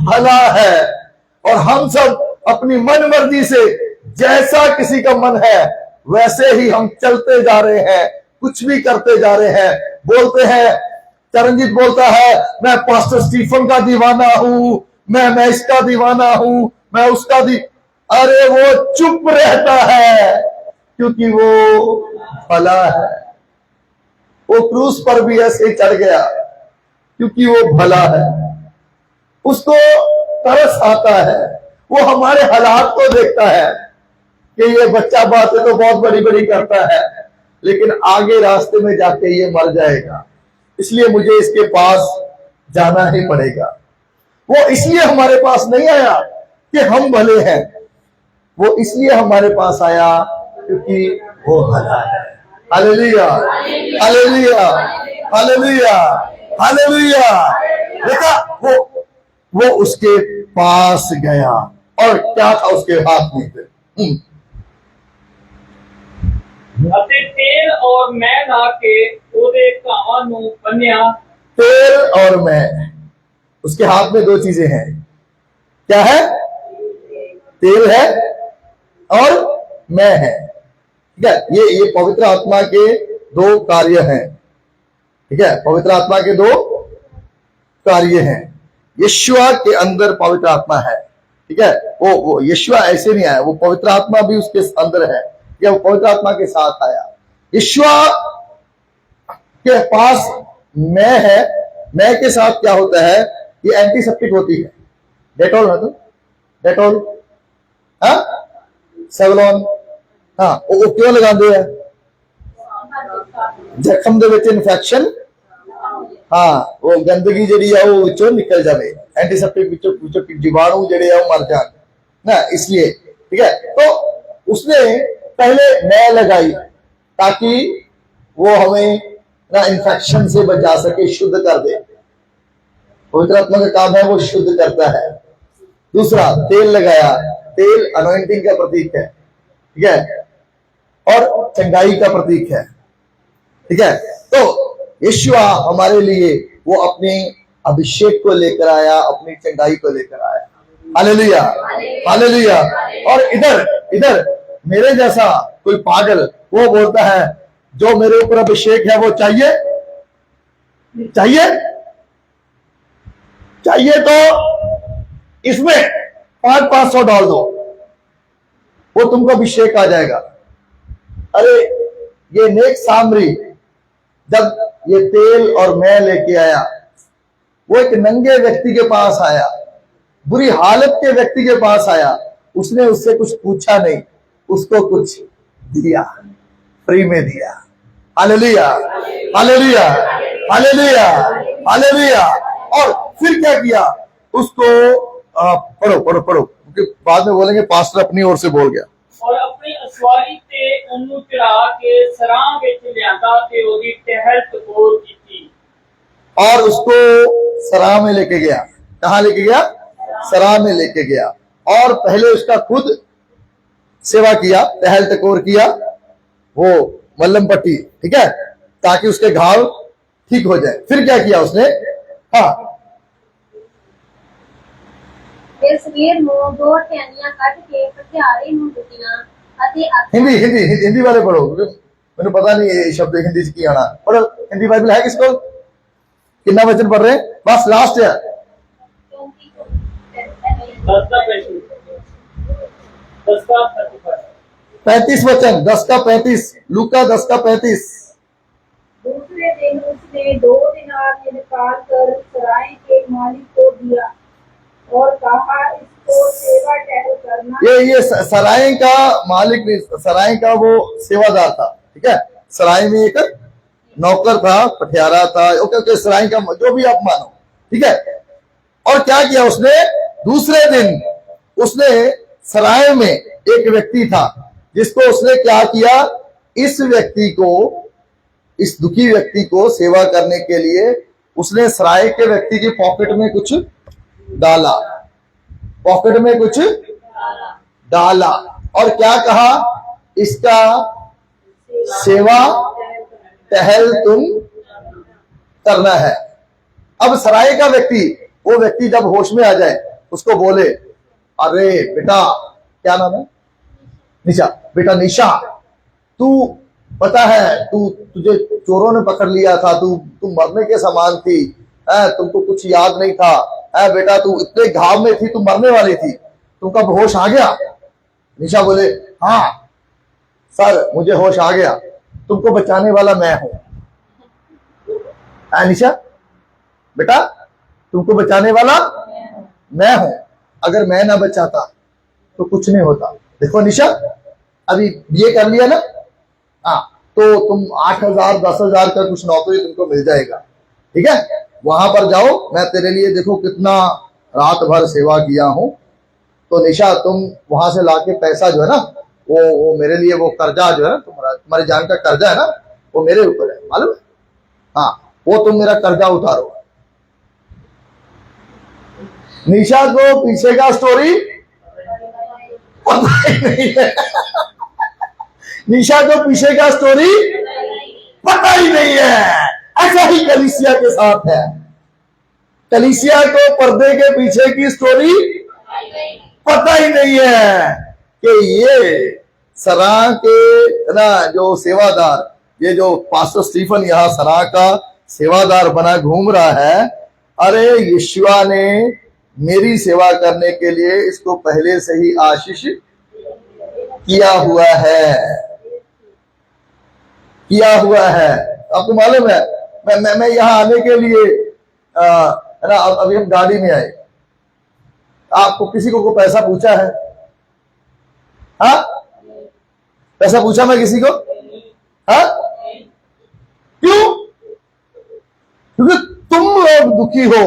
भला है। और हम सब अपनी मन मर्जी से जैसा किसी का मन है वैसे ही हम चलते जा रहे हैं, कुछ भी करते जा रहे हैं। बोलते हैं, चरणजीत बोलता है मैं पास्टर स्टीफन का दीवाना हूं, मैं इसका दीवाना हूं, मैं उसका अरे वो चुप रहता है क्योंकि वो भला है। वो क्रूस पर भी ऐसे ही चढ़ गया क्योंकि वो भला है। उसको तरस आता है, वो हमारे हालात को देखता है कि ये बच्चा बातें तो बहुत बड़ी बड़ी करता है, लेकिन आगे रास्ते में जाके ये मर जाएगा, इसलिए मुझे इसके पास जाना ही पड़ेगा। वो इसलिए हमारे पास नहीं आया कि हम भले हैं, वो इसलिए हमारे पास आया क्योंकि वो भला है। Hallelujah, hallelujah, hallelujah, hallelujah. देखा, वो उसके पास गया, और क्या था उसके हाथ में? तेल और मैं लाके ओदे घावां नूं बन्निया। तेल और मैं, उसके हाथ में 2 चीजें हैं। क्या है? तेल है और मैं है। ठीक है, ये पवित्र आत्मा के 2 कार्य हैं। ठीक है, पवित्र आत्मा के 2 कार्य हैं। यीशुआ के अंदर पवित्र आत्मा है, ठीक है, वो यीशु ऐसे नहीं आया, वो पवित्र आत्मा भी उसके अंदर है, या वो पवित्र आत्मा के साथ आया। यीशु के पास मैं है, मैं के साथ क्या होता है, ये एंटीसेप्टिक होती है, डेटॉल है, तो डेटॉल, हाँ सेवलॉन, हाँ वो क्यों लगाते हैं, जख्म दे विच इन्फेक्शन, हाँ वो गंदगी जी है वो विचों निकल जाए, एंटीसेप्टिक विचों जीवाणु जड़े है वो मर जाए ना, इसलिए ठीक है। तो उसने पहले मैं लगाई ताकि वो हमें ना इन्फेक्शन से बचा सके, शुद्ध कर दे, पवित्र आत्मा का काम है वो शुद्ध करता है। दूसरा तेल लगाया, तेल अनॉइंटिंग का प्रतीक है, ठीक है, और चंगाई का प्रतीक है, ठीक है। तो यीशु हमारे लिए वो अपने अभिषेक को लेकर आया, अपनी चंगाई को लेकर आया, हालेलुया हालेलुया। और इधर मेरे जैसा कोई पागल वो बोलता है जो मेरे ऊपर अभिषेक है वो चाहिए तो इसमें 500 डाल दो, वो तुमको अभिषेक आ जाएगा। अरे ये नेक सामरी जब ये तेल और मैं लेके आया, वो एक नंगे व्यक्ति के पास आया, बुरी हालत के व्यक्ति के पास आया, उसने उससे कुछ पूछा नहीं, उसको कुछ दिया, फ्री में दिया, हालेलुया हालेलुया हालेलुया हालेलुया। और फिर क्या किया, उसको पढ़ो क्योंकि बाद में बोलेंगे पास्टर अपनी ओर से बोल गया। और अपनी असवारी ते उन्नू चढ़ा के सराह विच लियांदा ते ओदी टहल टकोर कीती, और उसको सराह में लेके गया। कहां लेके गया, सराह में लेके गया, और पहले उसका खुद सेवा किया, टहल टकोर किया, वो मल्लम पट्टी, ठीक है, ताकि उसके घाव ठीक हो जाए। फिर क्या किया उसने, हाँ हिंदी वाले पढ़ो, मैंने पता नहीं ये शब्द हिंदी से आना, पढ़ो हिंदी बाइबल है किसको, कितना वचन पढ़ रहे हैं, बस लास्ट है 35 वचन, 10 का 35, लूका 10 का 35। दूसरे दिन उसने 2 दिनार निकाल कर सराय के मालिक को दिया और कहा इसको सेवा टहल करना। ये सराय का मालिक नहीं, सराय का वो सेवादार था, ठीक है, सराय में एक नौकर था, पटियारा था, ओके सराय का जो भी आप मानो, ठीक है। और क्या किया उसने, दूसरे दिन उसने सराय में एक व्यक्ति था जिसको उसने क्या किया, इस व्यक्ति को, इस दुखी व्यक्ति को सेवा करने के लिए उसने सराय के व्यक्ति की पॉकेट में कुछ डाला, पॉकेट में कुछ डाला, और क्या कहा, इसका सेवा टहल तुम करना है। अब सराय का व्यक्ति, वो व्यक्ति जब होश में आ जाए उसको बोले, अरे बेटा, क्या नाम है, निशा, बेटा निशा, तू पता है तुझे चोरों ने पकड़ लिया था, तू मरने के समान थी, तुमको कुछ याद नहीं था, बेटा तू इतने घाव में थी, तू मरने वाली थी, तुमका होश आ गया। निशा बोले, हाँ सर मुझे होश आ गया, तुमको बचाने वाला मैं हूं। निशा बेटा, तुमको बचाने वाला मैं हूं, अगर मैं ना बचाता तो कुछ नहीं होता। देखो निशा, अभी ये कर लिया ना, हाँ, तो तुम 8,000 10,000 का कुछ नौकरी तुमको मिल जाएगा, ठीक है, वहां पर जाओ, मैं तेरे लिए देखो कितना रात भर सेवा किया हूं। तो निशा तुम वहां से लाके पैसा जो है ना, वो मेरे लिए, वो कर्जा जो है ना, तुम्हारी जान का कर्जा है ना, वो मेरे ऊपर है, मालूम है, हाँ, वो तुम मेरा कर्जा उतारो। निशा को पीछे का स्टोरी पता ही नहीं है, निशा को पीछे का स्टोरी पता ही नहीं है। ऐसा ही कलीसिया के साथ है, कलीसिया को पर्दे के पीछे की स्टोरी पता ही नहीं है कि ये सराह के ना जो सेवादार, ये जो पास्टर स्टीफन यहाँ सराह का सेवादार बना घूम रहा है, अरे यीशुआ ने मेरी सेवा करने के लिए इसको पहले से ही आशीष किया हुआ है, किया हुआ है। आपको मालूम है, मैं यहां आने के लिए है ना, अभी हम गाड़ी में आए, आपको किसी को पैसा पूछा है? हाँ, पैसा पूछा मैं किसी को? हाँ, क्यों? क्योंकि तुम लोग दुखी हो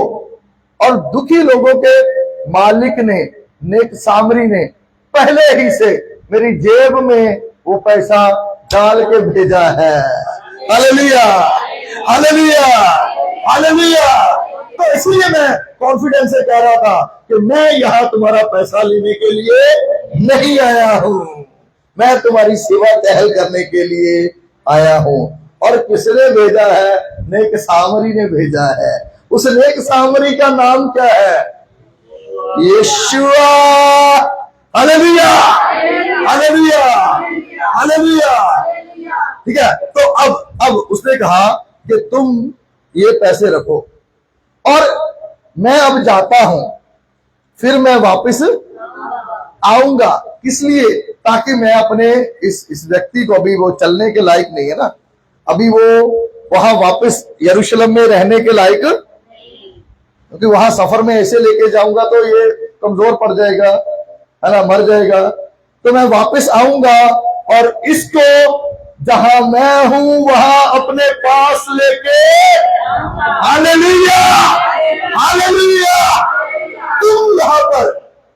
और दुखी लोगों के मालिक ने, नेक सामरी ने पहले ही से मेरी जेब में वो पैसा डाल के भेजा है। Hallelujah, hallelujah, hallelujah. तो इसलिए मैं कॉन्फिडेंस से कह रहा था कि मैं यहां तुम्हारा पैसा लेने के लिए नहीं आया हूं, मैं तुम्हारी सेवा टहल करने के लिए आया हूं। और किसने भेजा है? नेक सामरी ने भेजा है। उस नेक सामरी का नाम क्या है? यीशुआ। Hallelujah, hallelujah, hallelujah. ठीक है, तो अब उसने कहा कि तुम ये पैसे रखो और मैं अब जाता हूं, फिर मैं वापस आऊंगा। किस लिए? ताकि मैं अपने इस व्यक्ति को, अभी वो चलने के लायक नहीं है ना, अभी वो वहां वापस यरूशलेम में रहने के लायक, क्योंकि वहां सफर में ऐसे लेके जाऊंगा तो ये कमजोर पड़ जाएगा, है ना, मर जाएगा। तो मैं वापस आऊंगा और इसको जहां मैं हूं वहां अपने पास लेके, हालेलुया, हालेलुया। तुम यहां पर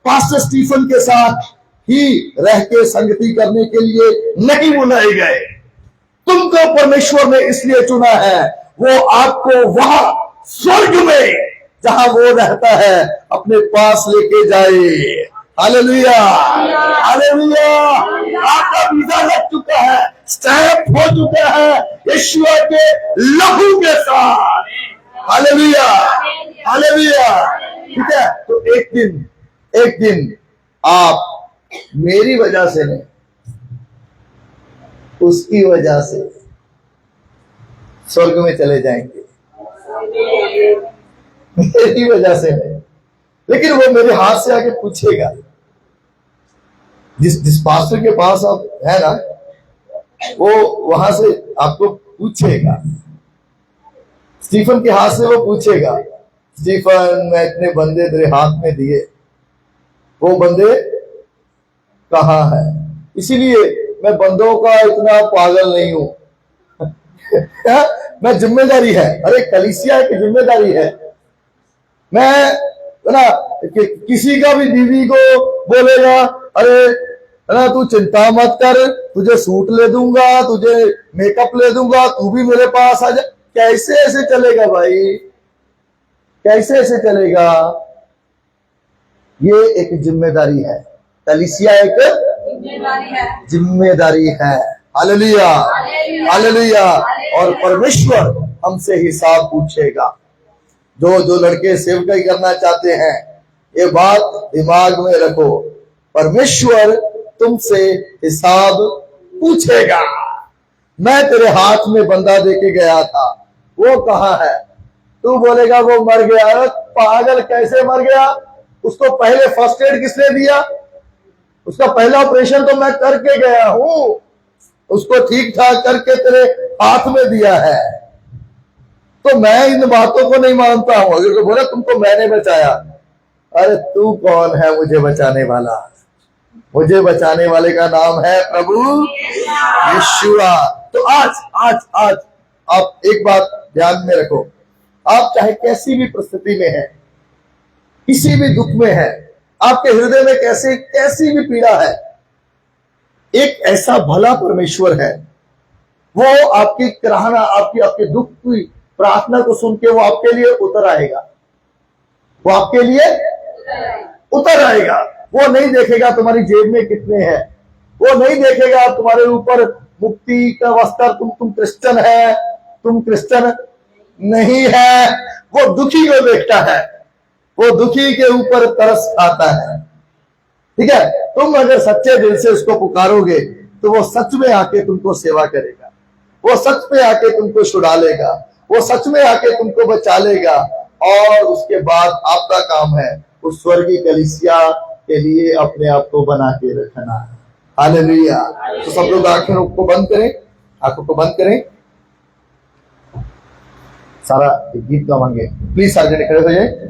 पास्टर स्टीफन के साथ ही रह के संगति करने के लिए नहीं बुलाए गए। तुमको परमेश्वर ने इसलिए चुना है, वो आपको वहां स्वर्ग में जहां वो रहता है अपने पास लेके जाए। Hallelujah, hallelujah. आपका वीजा लग चुका है, स्टैंप हो चुका है यीशुआ के लहू के साथ। Hallelujah, hallelujah. ठीक है, तो एक दिन आप मेरी वजह से नहीं, उसकी वजह से स्वर्ग में चले जाएंगे, मेरी वजह से नहीं। लेकिन वो मेरे हाथ से आके पूछेगा, जिस पास्टर के पास आप है ना, वो वहां से आपको पूछेगा, स्टीफन के हाथ से वो पूछेगा, स्टीफन मैं इतने बंदे तेरे हाथ में दिए, वो बंदे कहाँ है? इसीलिए मैं बंदों का इतना पागल नहीं हूं। मैं जिम्मेदारी है, अरे कलीसिया की जिम्मेदारी है। मैं ना किसी का भी बीवी को बोलेगा, अरे ना तू चिंता मत कर, तुझे सूट ले दूंगा, तुझे मेकअप ले दूंगा, तू भी मेरे पास आ जा। कैसे ऐसे चलेगा भाई? कैसे ऐसे चलेगा? ये एक जिम्मेदारी है, कलीसिया एक जिम्मेदारी है। Hallelujah, hallelujah. और परमेश्वर हमसे हिसाब पूछेगा। जो लड़के सेवकाई करना चाहते हैं, ये बात दिमाग में रखो, परमेश्वर तुमसे हिसाब पूछेगा। मैं तेरे हाथ में बंदा देके गया था, वो कहाँ है? तू बोलेगा वो मर गया। पागल, कैसे मर गया? उसको पहले फर्स्ट एड किसने दिया? उसका पहला ऑपरेशन तो मैं करके गया हूं, उसको ठीक ठाक करके तेरे हाथ में दिया है। तो मैं इन बातों को नहीं मानता हूं। अगर बोला तुमको मैंने बचाया, अरे तू कौन है मुझे बचाने वाला? मुझे बचाने वाले का नाम है प्रभु यीशुआ। तो आज आप एक बात ध्यान में रखो, आप चाहे कैसी भी परिस्थिति में है, किसी भी दुख में है, आपके हृदय में कैसी भी पीड़ा है, एक ऐसा भला परमेश्वर है, वो आपकी कराहना, आपके दुख की प्रार्थना को सुन के वो आपके लिए उतर आएगा। वो आपके लिए उतर आएगा। वो नहीं देखेगा तुम्हारी जेब में कितने हैं, वो नहीं देखेगा तुम्हारे ऊपर मुक्ति का वस्त्र, तुम क्रिश्चियन है, तुम क्रिश्चियन नहीं है। वो दुखी को देखता है, वो दुखी के ऊपर तरस खाता है। ठीक है, तुम अगर सच्चे दिल से उसको पुकारोगे तो वो सच में आके तुमको सेवा करेगा, वो सच में आके तुमको छुड़ा लेगा, वो सच में आके तुमको बचा लेगा। और उसके बाद आपका काम है उस स्वर्गीय कलीसिया के लिए अपने आप को बना के रखना है। हालेलुया। तो सब लोग आंखों को बंद करें, आंखों को बंद करें। सारा एक गीत गावांगे, प्लीज सारे जने खड़े हो जाए।